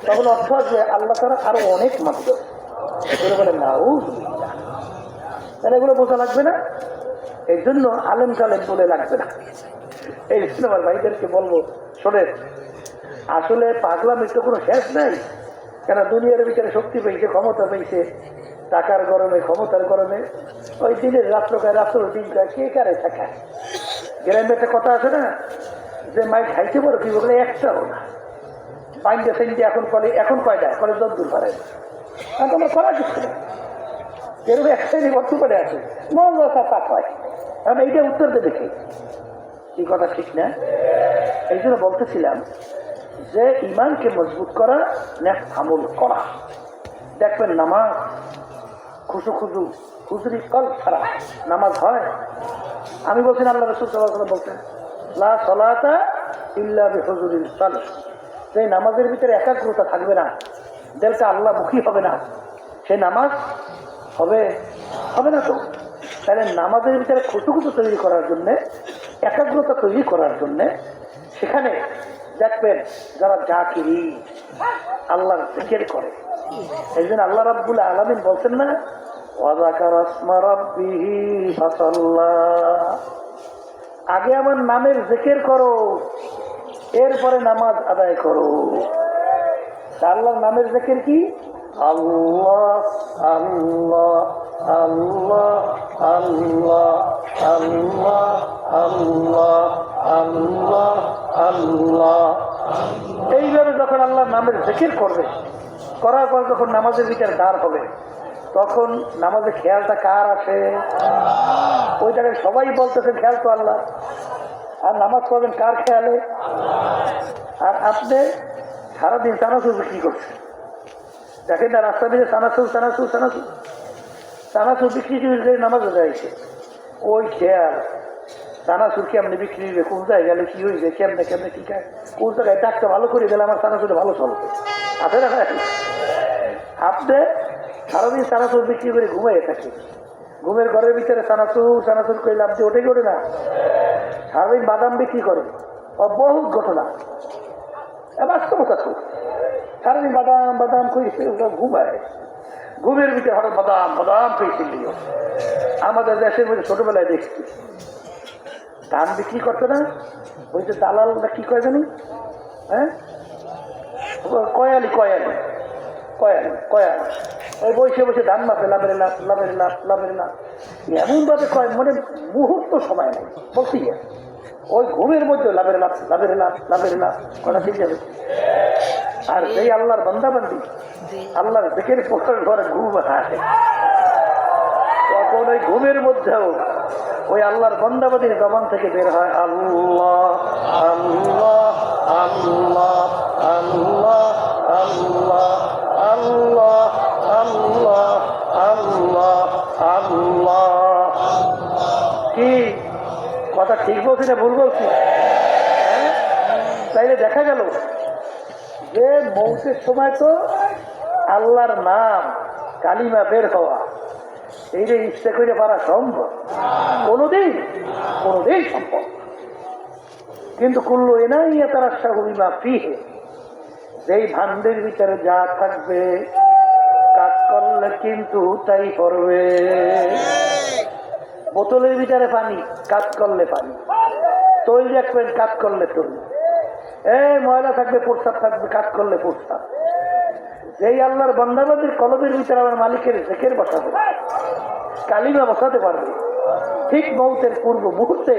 তখন অর্থ আসবে আল্লাহ ছাড়া আরো অনেক মাবুদ। এগুলো বলে নাউযুবিল্লাহ। তাহলে এগুলো বোঝা লাগবে না, এই জন্য আলেম কালেম বলে লাগবে না। এই জন্য আমার ভাইদেরকে বলবো, শোনেন, আসলে পাগলামির তো কোনো শেষ নাই। কেন দুনিয়ার ভিতরে শক্তি পেয়েছে, ক্ষমতা পেয়েছে, টাকার গরমে, ক্ষমতার গরমে ওই দিনের রাত্রকায়, রাত্র দিন কায়, কে কারে থাকায়। গ্রামে একটা কথা আছে না, যে মাই খাইতে পারো কি বলে, একটাও না। পাইন্ডে সেন্ডে এখন কলে, এখন কয়টা কলে দূর পারে, আর তোমার করার কিছু না। এরকম একটাই বর্তমানে আছে, মন তা কয়। কারণ এইটা উত্তরতে দেখি, এই কথা ঠিক না? এই জন্য বলতেছিলাম যে ইমানকে মজবুত করা, নেক আমল করা। দেখবেন নামাজ খুশু খুশু হুজুরি কল ছাড়া নামাজ হয়? আমি বলছি না, আল্লাহ রাসূল সাল্লাল্লাহু আলাইহি ওয়াসাল্লাম বলছেন লা সলাতা ইল্লা বিহুজুরিল কলব। সেই নামাজের ভিতরে একাগ্রতা থাকবে না, দিলটা আল্লাহমুখী হবে না, সেই নামাজ হবে হবে না। তো তাহলে নামাজের ভিতরে খুশু খুশু তৈরি করার জন্যে, একাগ্রতা তৈরি করার জন্যে সেখানে দেখবেন যারা জাকিরি আল্লাহর জিকির করে, একজন আল্লাহ রাব্বুল আলামিন বলছেন না, ওয়াযাকারা ইসমা রাব্বিহি ফাসাল্লা, আগে আমার নামের জিকির করো, এরপরে নামাজ আদায় করো। আল্লাহর নামের জিকির কি? আল্লাহ আল্লাহ আল্লাহ আল্লাহ আল্লাহ আল্লাহ আল্লাহ আল্লাহ। এইভাবে যখন আল্লাহর নামের জিকির করবে, করার পর যখন নামাজের ভিতরে দাঁড় হবে, তখন নামাজের খেয়ালটা কার আসে? ওই জায়গায় সবাই বলতেছে খেয়াল তো আল্লাহ, আর নামাজ পড়বেন কার খেয়ালে? আর আপনি সারাদিন চানাচুর বিক্রি করছেন, দেখেন না রাস্তা দিয়ে চানাচুর চানাচুর চানাচুর চানাচুর বিক্রি করে নামাজে যাইছে, ওই খেয়াল চানাচুর কেমনে বিক্রি হবে, কোন জায়গায় গেলে কি হয়েছে, কেমনে কেমনে কি খায়, কোন জায়গায় ডাকটা ভালো করে গেলে আমার চানাচুরে ভালো চলবে, আছে না? আপনি সারাদিন চানাচুর বিক্রি করে ঘুমাইয়ে থাকি, ঘুমের ঘরের ভিতরে চানাচুর চানাচুর করে লাভ দিয়ে ওঠে ওঠে না, সারাদিন বাদাম বিক্রি করে, বহুত ঘটনা বাস্তবতা তো, সারাদিন বাদাম বাদাম করে ঘুমায়, ঘুমের ভিতরে হঠাৎ বাদাম বাদাম পেয়েছিল। আমাদের দেশের মধ্যে ছোটবেলায় দেখছি ধান বিক্রি করতো না, ওই যে দালালটা কি করে জানি, হ্যাঁ কয়ালি কয়ালি কয়ালি কয়ালি, ওই বসে বসে ধান মাপে, লাভের লাভ লাভের লাভ লাভের লাভ, এমনভাবে কয় মানে মুহূর্ত সময় নেই বলছি, ওই ঘুমের মধ্যে লাভের লাভ লাভের লাভ লাভের লাভ করা ঠিক যাবে। আর সেই আল্লাহর বান্দাবান্দি আল্লাহর দেখের পক্ষের ঘরে ঘুম আসে, তখন ওই ঘুমের মধ্যেও ওই আল্লাহর বান্দাবান্দির জবান থেকে বের হয় আল্লাহ আল্লাহ আল্লাহ আল্লাহ আল্লাহ আল্লাহ আল্লাহ আল্লাহ আল্লাহ। কি কথা ঠিক বলছি না ভুল বলছি? তাইলে দেখা গেল যে মৌতের সময় তো আল্লাহর নাম কালিমা বের হওয়া, এইটা ইচ্ছা করে পারা সম্ভব? কোনোদিন কোনোদিন সম্ভব। কিন্তু কুল্লু এনাইয়া তারা সাহুরিমা ফিহে, যেই ভান্ডের ভিতরে যা থাকবে কাজ করলে কিন্তু তাই করবে। বোতলের ভিতরে পানি, কাজ করলে পানি, তৈরি রাখবেন, কাজ করলে তৈরি, ময়লা থাকবে, প্রস্তাব থাকবে, কাজ করলে প্রস্তাব। যেই আল্লাহর বান্দাবাদের কলবের ভিতরে আমার মালিকের জিকির বসাবে, কালিমা বসাতে পারবে, ঠিক মৌতের পূর্ব মুহূর্তে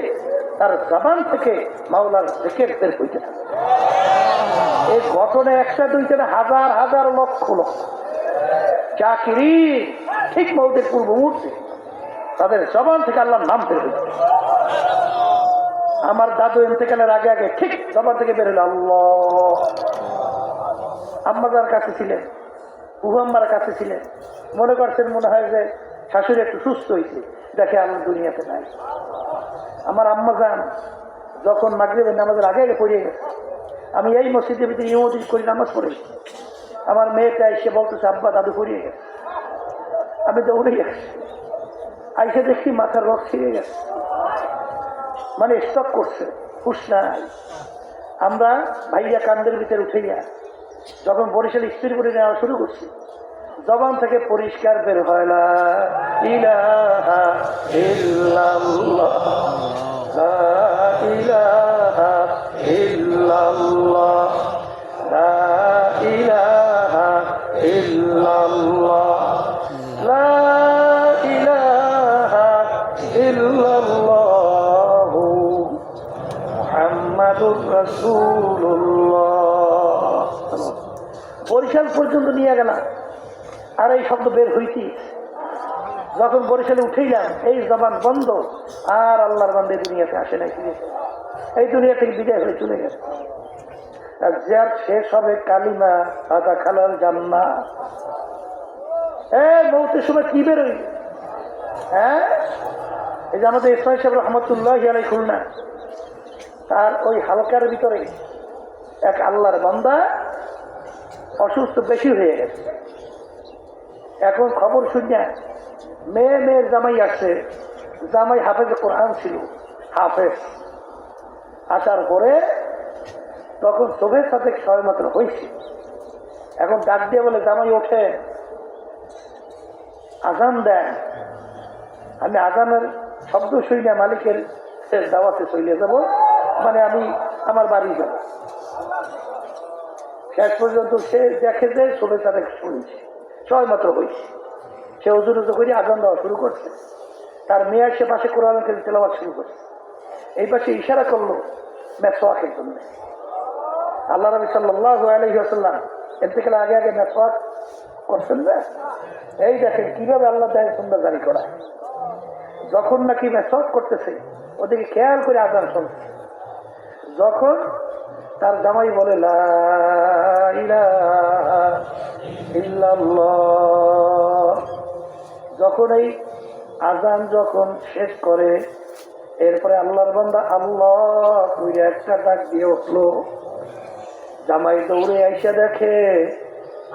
তার জবান থেকে মাওলার জিকির বের হইতে থাকে। এই ঘটনা একটা দুইটা না, হাজার হাজার লক্ষ লক্ষ চাকরি ঠিক মৌতের পূর্ব মুহূর্তে তাদের জবান থেকে আল্লাহর নাম বের হইতে। আমার দাদু ইন্তেকালের আগে আগে ঠিক জবান থেকে বের হলো আল্লাহ। আম্মাজার কাছে ছিলেন, উহাম্মার কাছে ছিলেন, মনে করছেন মনে হয় যে শাশুড়ি একটু সুস্থ হয়েছে, দেখে আল্লাহ দুনিয়াতে নাই। আমার আম্মাজান যখন মাগরিবের নামাজের আগে আগে পড়িয়ে গেছে, আমি এই মসজিদের ভিতরে ইমামতি করি, নামাজ পড়ে, আমার মেয়েটা এসে বলতেছে আব্বা দাদু পড়িয়ে গেছে। আমি দৌড়ে গেছি, আইসে দেখি মাথার রস ছিঁড়ে গেছে, মানে স্টক করছে, হুশ নাই। আমরা ভাইয়া কান্দের ভিতরে উঠে গিয়া যখন বরিশাল স্ত্রী করে নেওয়া শুরু করছি, জবান থেকে পরিষ্কার বের হয় লা ইলাহা ইল্লাল্লাহ, লা ইলাহা ইল্লাল্লাহ, লা ইলাহা ইল্লাল্লাহ, লা ইলাহা ইল্লাল্লাহ, মুহাম্মাদুর রাসূলুল্লাহ। বরিশাল পর্যন্ত নিয়ে গেলাম, আর এই শব্দ বের হইতি। যখন বরিশালে উঠেইলাম, এই জবান বন্ধ, আর আল্লাহর বান্দে দুনিয়াতে আসে নাই, এই দুনিয়া থেকে বিদায় হয়ে চলে গেছে। আর যার শেষ হবে কালিমা আদা খালাল জান্নাত, মৌতের সময় কি বেরোই? হ্যাঁ, এই যে আমাদের ইসমাইল সাহেব রহমতুল্লাহ আলাই খুলনা, তার ওই হালকার ভিতরে এক আল্লাহর বান্দা অসুস্থ বেশি হয়ে গেছে। এখন খবর শুনিয়া মেয়ের জামাই আসছে, জামাই হাফেজ কোরআন ছিল, হাফেজ আসার পরে তখন চোখের সাথে ছয় মাত্র হয়েছে। এখন ডাক দিয়ে বলে, জামাই ওঠে, আজান দেন। আমি আজানের শব্দ শুই না, মালিকের দাওয়াতে চলে যাব, মানে আমি আমার বাড়ি যাব। শেষ পর্যন্ত সে দেখে যে চোখে তাদের শুনেছে, ছয় মাত্র হয়েছে। সে উজু করে আজান দেওয়া শুরু করছে। তার মেয়ে সে পাশে কোরআন তেলাওয়াত শুরু করছে। এই পাশে ইশারা করলো মেসওয়াকের জন্য। আল্লাহ নবী সাল্লাল্লাহু আলাইহি ওয়াসাল্লাম ইন্তেকাল আগে আগে মেসওয়াক করছেন না। এই দেখেন কিভাবে আল্লাহ তাআলা সুন্নাহ জারি করা। যখন নাকি মেসওয়াক করতেছে ওদিকে খেয়াল করে আজান শুনছে। যখন তার জামাই বলে লা ইলাহা ইল্লাল্লাহ, যখন এই আজান যখন শেষ করে, এরপরে আল্লাহর বান্দা আল্লাহ কইরা একটা ডাক দিয়ে উঠলো। জামাই দৌড়ে আইসা দেখে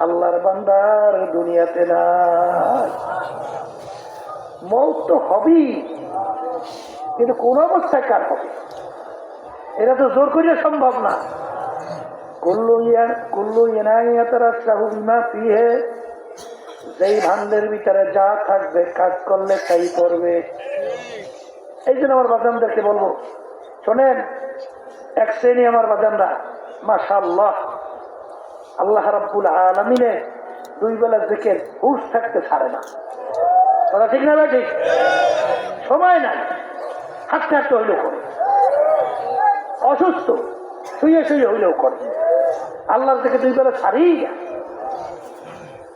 আল্লাহর বান্দার দুনিয়াতে নাই। মৌত তো হবেই, কিন্তু কোন অবস্থায় কার হবে এটা তো জোর করিয়া সম্ভব না। যেই ভান্ডের ভিতরে যা থাকবে কাজ করলে তাই করবে। এই জন্য আমার বাজানদেরকে বলবো, শোনেন, এক শ্রেণী আমার বাজানরা মাশাআল্লাহ আল্লাহ রাব্বুল আলামিনে দুই বেলা জিকির হুঁশ থাকতে ছাড়ে না। কথা ঠিক না ভাই? ঠিক, সময় নাই, হাঁটতে হাঁটতে হইলেও করে, অসুস্থ শুয়ে শুয়ে হইলেও করে, আল্লাহর থেকে দুই বেলা ছাড়েই না।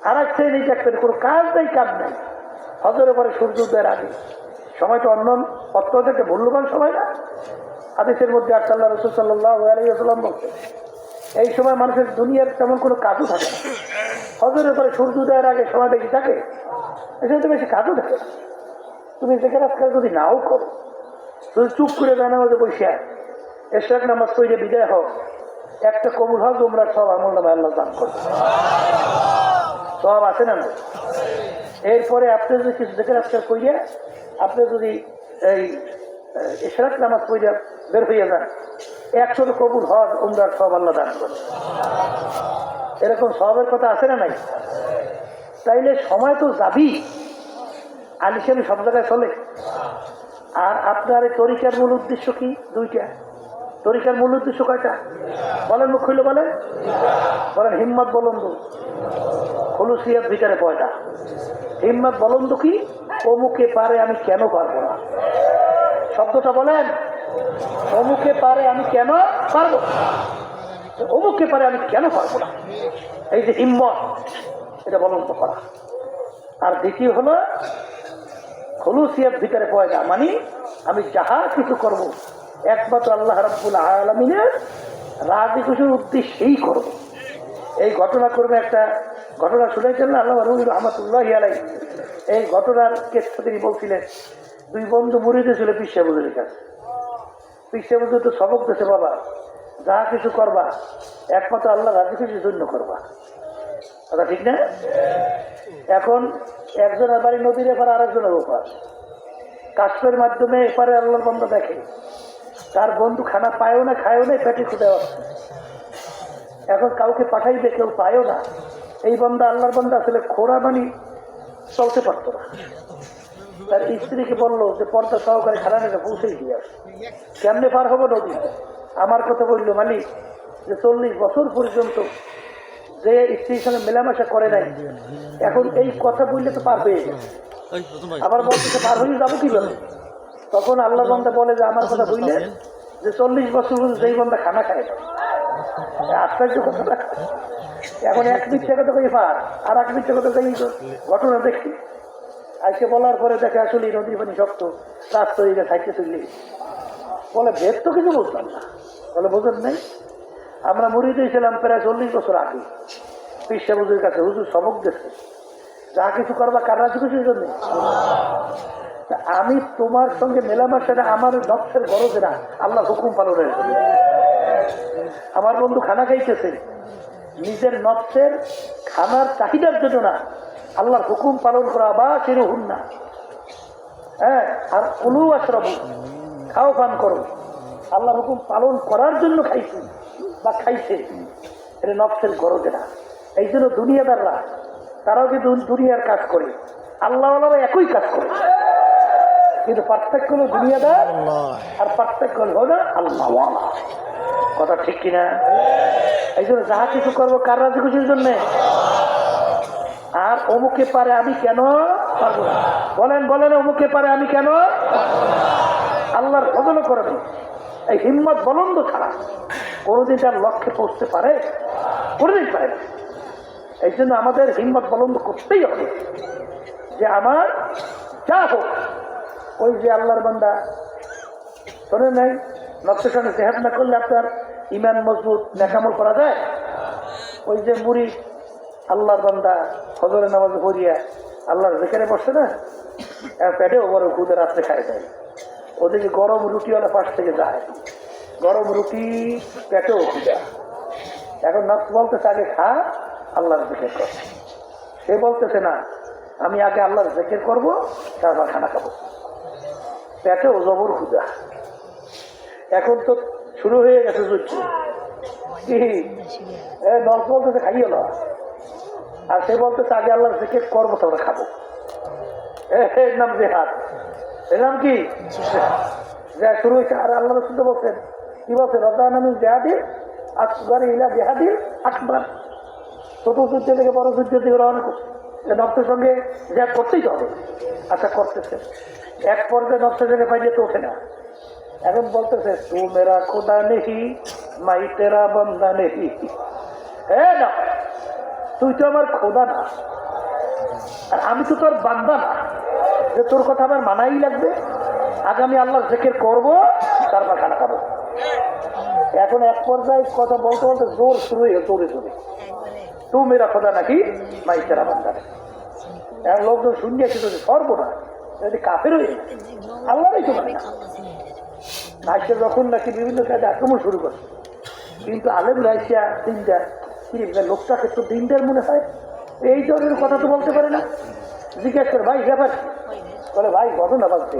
আর এক শ্রেণী দেখবেন কোনো কাজ নেই, কাজ নেই, হজরের পরে সূর্য উদয়ের আগে। সময় তো অত্যন্ত মূল্যবান সময় না। হাদিসের মধ্যে আল্লাহ রাসূল সাল্লাল্লাহু আলাইহি ওয়াসাল্লাম বলছেন, এই সময় মানুষের দুনিয়ার তেমন কোনো কাজও থাকে না। হজরের পরে সূর্য উদয়ের আগে সময় বেশি থাকে, এসে তো বেশি কাজও থাকে না। তুমি যেখানে আজকাল যদি নাও করো, তুমি চুপ করে জানার মধ্যে বসে এশরাক নামাজ পড়ে বিদায় হোক, একটা কবুল হক উমরার সব আমল নামে আল্লাহ দান করবে, সব আছে না? এরপরে আপনি যদি কিছু দেখে আজকাল করিয়া আপনি যদি এই এশরাক নামাজ পড়ে বের হইয়া যান, 100 কবুল হজ উমরার সব আল্লাহ দান করবে। এরকম সবের কথা আছে না নাই? তাইলে সময় তো যাবি, আলিশানি সব জায়গায় চলে। আর আপনার এই তরিকার মূল উদ্দেশ্য কি? দুইটা। তরিকার মূল উদ্দেশ্য কয়টা বলেন? মুখ খুলে বলেন, বলেন। হিম্মত বলন্দ, খুলুসিয়াত ভিতরে পয়টা। হিম্মত বলন্দ কি? অমুকে পারে আমি কেন পারবো না, শব্দটা বলেন। অমুকে পারে আমি কেন পারবো, অমুকে পারে আমি কেন পারবো না, এই যে হিম্মত, এটা বলন্দ করা। আর দ্বিতীয় হলো খুলুসিয়াত ভিতরে পয়দা, মানে আমি যাহা কিছু করব একমাত্র আল্লাহ রাব্বুল আলামিনের রাজি খুশির উদ্দেশ্যেই করব। এই ঘটনা করবে, একটা ঘটনা শুনেছেন না আল্লাহ রহমতুল্লাহি আলাইহি? এই ঘটনার ক্ষেত্রে তিনি বলছিলেন, দুই বন্ধু মুরিদ ছিল পীর সাহেব হুজুরের কাছে। পীর সাহেব হুজুর তো সবক দিয়েছে, বাবা যাহা কিছু করবা একমাত্র আল্লাহ রাজি খুশির জন্য করবা। কথা ঠিক না? এখন একজনের বাড়ি নদীর এপারে, আরেকজনের ওপার। কাশ্মের মাধ্যমে এপারে আল্লাহর বান্দা দেখে তার বন্ধু খানা পায়ও না, খায়ও না, পেটে খুঁজে আসছে। এখন কাউকে পাঠাইবে, কেউ পায়ও না। এই বান্দা আল্লাহর বান্দা আসলে খোড়া বানি চলতে পারত না। তার স্ত্রীকে বললো যে পর্দা সহকারে খানাটা পৌঁছেই দিয়ে আসে। কেমনে পার হবো নদী? আমার কথা বললো মালিক যে 40 বছর পর্যন্ত যে স্ত্রীর সঙ্গে মেলামেশা করে নাই, এখন এই কথা বললে তো পার হয়ে যাবে। আবার বলতে পার হয়ে যাবো কিভাবে? তখন আল্লাহ বান্দা বলে যে আমার কথা বললে যে 40 বছর যেই বান্দা খানা খায় না। আশ্চর্য কথা। এখন এক মিথ্যা কথা কই পার, আর এক মিথ্যা কথা কই ঘটনা দেখি। আজকে বলার পরে দেখে আসলে নদী পানি শক্ত, রাস্তা হয়ে গেছে, হাইতে চললি। বলে ভেদ তো কিছু বুঝলাম না। বলে বোঝেন নাই, আমরা মুড়ি দিয়েছিলাম প্রায় 40 বছর আগে পীর সাহেব হুজুরের কাছে। হুজুর সবক দিয়েছে, যা কিছু করবা কার রাজি খুশির জন্য। আমি তোমার সঙ্গে মেলামেশাটা আমার নফসের গরজে না, আল্লাহ হুকুম পালনের জন্য। আমার বন্ধু খানা খাইতেছে নিজের নফসের খানার চাহিদার জন্য না, আল্লাহর হুকুম পালন করা বা চিরহুন না। হ্যাঁ, আর কুলু আশরাবু, খাও পান করো, আল্লাহর হুকুম পালন করার জন্য খাইছি বা খাইছে, এটা নফসের গরজে না। এই জন্য দুনিয়াদাররা তারাও কিন্তু দুনিয়ার কাজ করে, আল্লাহওয়ালারা একই কাজ করে, কিন্তু পার্থক্য হলো দুনিয়াদার আর পার্থক্য হলো আল্লাহওয়ালা। কথা ঠিক কিনা? এই জন্য যাহা কিছু করবো কার রাজি খুশির জন্যে। আর অমুকে পারে আমি কেন পারবো না, বলেন বলেন, অমুকে পারে আমি কেন? আল্লাহর ফজলও করবে। এই হিম্মত বলন্দ ছাড়া কোনোদিন তার লক্ষ্যে পৌঁছতে পারে? কোনোদিন পারে না। এই জন্য আমাদের হিম্মত বলন্দ করতেই হবে যে আমার যা হোক, ওই যে আল্লাহর বান্দা শোনেন নাই, নফসের সঙ্গে জেহাদ না করলে আপনার ইমান মজবুত নেকামল করা যায়। ওই যে মুড়ি আল্লাহর বান্দা ফজরের নামাজ পড়িয়া আল্লাহর জিকিরে বসে না, পেটে ওপরে খুদে রাত্রে খায় দেয়। ওদিকে গরম রুটিওয়ালা পাশ থেকে যায়, গরম রুটি পেটেও খুদা। এখন নফস বলতেছে আগে খা, আল্লাহর জিকির কর। সে বলতেছে না, আমি আগে আল্লাহর জিকির করবো, তারপর খানা খাবো। পেটেও জবর খুদা। এখন তো শুরু হয়ে গেছে যুদ্ধ, কি নফস বলতেছে খাইও না, আর সে বলতেছে আগে আল্লাহর জিকির করবো তারপরে খাবো। এর নাম জেহাদ। এর নাম কি? যা শুরু হয়েছে। আর আল্লাহ রাসূল বলছেন, কি বলছেন? রদানামিন জেহাদির আকবার ইলা জেহাদির আকবার। ছোট যুদ্ধ থেকে বড় যুদ্ধ থেকে রওনা করছে, নফসের সঙ্গে জেহাদ করতেই হবে। আচ্ছা করতেছে, এক পর্যায়ে নফসের সঙ্গে পাইলে তো ওঠে না। এখন বলতেছে তু মেরা খোদা নেহি মাই তেরা বন্দা নেহি। হ্যাঁ না, তুই তো আমার খোদা না, আর আমি তো তোর বান্দা না যে তোর কথা আমার মানাই লাগবে। আগে আমি আল্লাহর জিকির করবো, তারপর খানা খাবো। এখন এক পর্যায়ে কথা বলতে বলতে জোর শুরু হয়ে জোরে জোরে, তুই মেরা খোদা নাকি মাই তেরা বান্দা নেহি। এখন লোকজন শুনিয়েছে তো সর্বনা, যদি কাফের হয়ে আল্লাহরই তো মানে আজকে যখন নাকি বিভিন্ন কাজে আক্রমণ শুরু করে, কিন্তু আলেম রাইসিয়া দিনদার, লোকটাকে তো দিনদার মনে হয়, এই ধরনের কথা তো বলতে পারে না। জিজ্ঞেস করে ভাই ব্যাপার, বলে ভাই ঘটনা বলতে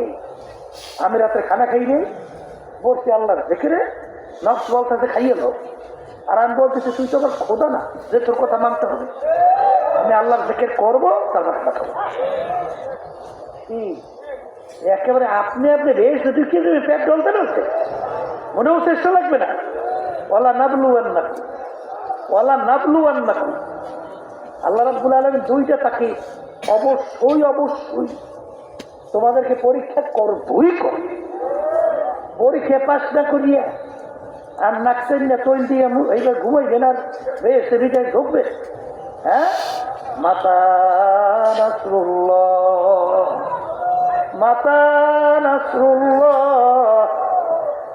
আমি রাত্রে খানা খাই নেই, বলছি আল্লাহর জিকিরে, নফস বলতেছে খাইয়ে লো, আর আমি বলতেছি তুই তো আমার খোদা না যে তোর কথা মানতে হবে। আমি আল্লাহর জিকির করবো, তারপর খানা খাবো। একেবারে আপনি আপনি রেস্ট যদি কিন্তু পেট চলতে রয়েছে, মনেও চেষ্টা লাগবে না। ওয়ালা নাবলু আন্নাকুম, ওয়ালা নাবলু আন্নাকুম। আল্লাহ রাব্বুল আলামিন দুইটা তাকে অবশ্যই অবশ্যই তোমাদেরকে পরীক্ষা করবই করবে। পরীক্ষা পাস না করিয়া আর নাকতেন না তৈল দিয়ে এইবার ঘুমাইবেন আর বেশ ভিটায় ঢুকবে। হ্যাঁ, মাতা নাসরুল্লাহ, মাতা নাসরুল্লাহ,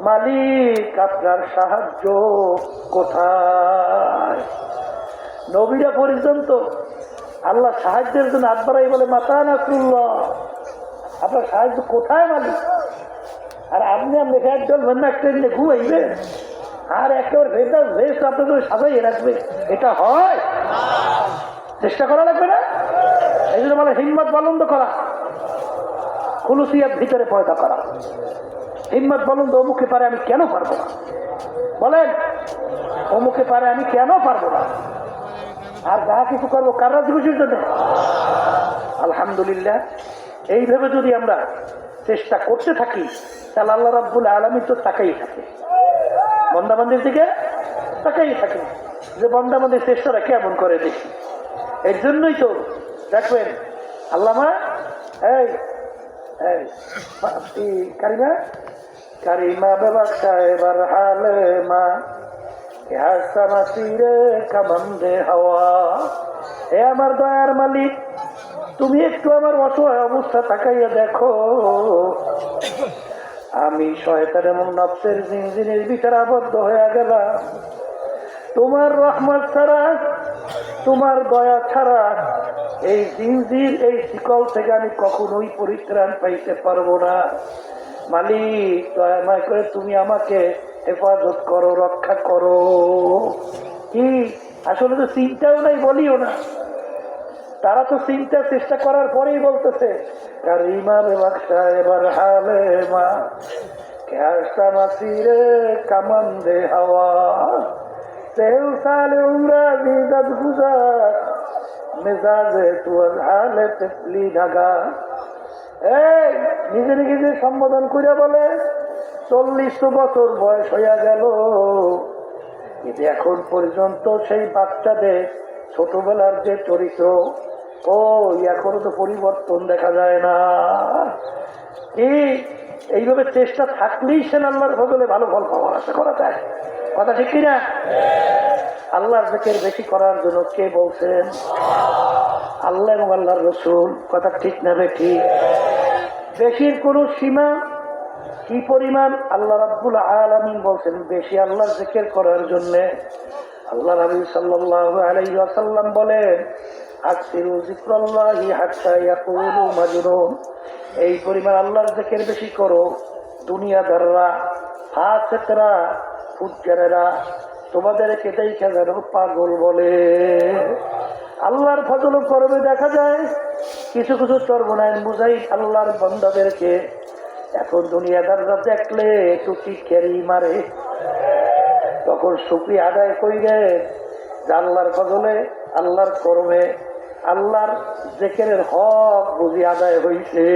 মালিক আপনার সাহায্য কোথায়? নবীরা পর্যন্ত আল্লাহ সাহায্যের জন্য হাত বাড়াই বলে মাতা নাসরুল্লাহ, আপনার সাহায্য কোথায় মালিক? আর আপনি আপনি ফ্যাট চলবেন না, একটা দিনে ঘুমাইবেন আর একেবারে ভেতর ভেস্ট আপনাদের সাজাইয়ে রাখবে, এটা হয়? চেষ্টা করা লাগবে না? এই জন্য মানে হিম্মত বলন্দ করা, খুলুসিয়াত ভিতরে পয়দা করা। হিম্মত বলন্দ, অমুকে পারে আমি কেন পারবো না? বলেন, অমুকে পারে আমি কেন পারবো না? আর যা কিছু করবো কার রাজি খুশির জন্য। আলহামদুলিল্লাহ, এইভাবে যদি আমরা চেষ্টা করতে থাকি, তাহলে আল্লাহ রাব্বুল আলামিন তো তাকাই থাকে, বন্দাবান্দির দিকে তাকাই থাকে যে বন্দাবান্দির চেষ্টাটা কেমন করে দেখি। এর জন্যই তো দেখবেন আল্লামা এই কারিমা কারিমা বেবাক্তা এবার হালে মা হাওয়া। হে আমার দয়ার মালিক, তুমি একটু আমার অসহায় অবস্থা তাকাইয়া দেখো, আমি শয়তান এবং নফসের জিনজিনের ভিতরে আবদ্ধ হয়ে গেলাম। তোমার রহমত ছাড়া, তোমার দয়া ছাড়া এই জিনজির এই শিকল থেকে আমি কখনোই পরিত্রাণ পাইতে পারবো না। মালিক দয়া করে তুমি আমাকে হেফাজত করো, রক্ষা করো। কি আসলে তো চিন্তাও নাই, বলিও না। তারা তো চিন্তা চেষ্টা করার পরেই বলতেছে কারিমা বেবাক্সা এবার হালে মা ক্যাশা মাসিরে কামান দে হাওয়া তেল সালে উমরা বিদাত গুজার মেজাজে তুয়ার হালে তেপলি ঢাকা। এই নিজে নিজে সম্বোধন করে বলে 40 বছর বয়স হইয়া গেল, কিন্তু এখন পর্যন্ত সেই বাচ্চাদের ছোটবেলার যে চরিত্র এখনো তো পরিবর্তন দেখা যায় না। এইভাবে চেষ্টা থাকলেই সে আল্লাহর ফজলে ভালো ফল পাওয়ার আশা করা যায়। কথা ঠিক কিনা? আল্লাহর জিকির বেশি করার জন্য কে বলছেন? আল্লাহ এবং আল্লাহর রসুল। কথা ঠিক না ঠিক? বেশির কোন সীমা কি পরিমাণ? আল্লাহ রাব্বুল আলামিন বলছেন বেশি আল্লাহর জিকির করার জন্য। আল্লাহ নবী সাল্লাল্লাহু আলাইহি ওয়াসাল্লাম বলেন আকসিরু যিকরাল্লাহি হাত্তা ইয়াকুলু মাজনুন। এই পরিমাণ আল্লাহর জিকির বেশি করো, দুনিয়াদাররা, ফাসিকরা, ফুজ্জারেরা তোমাদেরকে দেখে যেন পাগল বলে। আল্লাহর ফজল করবে দেখা যায় কিছু কিছু চর্বনায় মুজাহিদ আল্লাহর বান্দাদেরকে এখন দুনিয়াদাররা দেখলে টুকি খেরি মারে। তখন শুকরিয়া আদায় কইরে যে আল্লাহর ফজলে, আল্লাহর কর্মে, আল্লাহর জিকিরের হক বুঝি আদায় হইছে।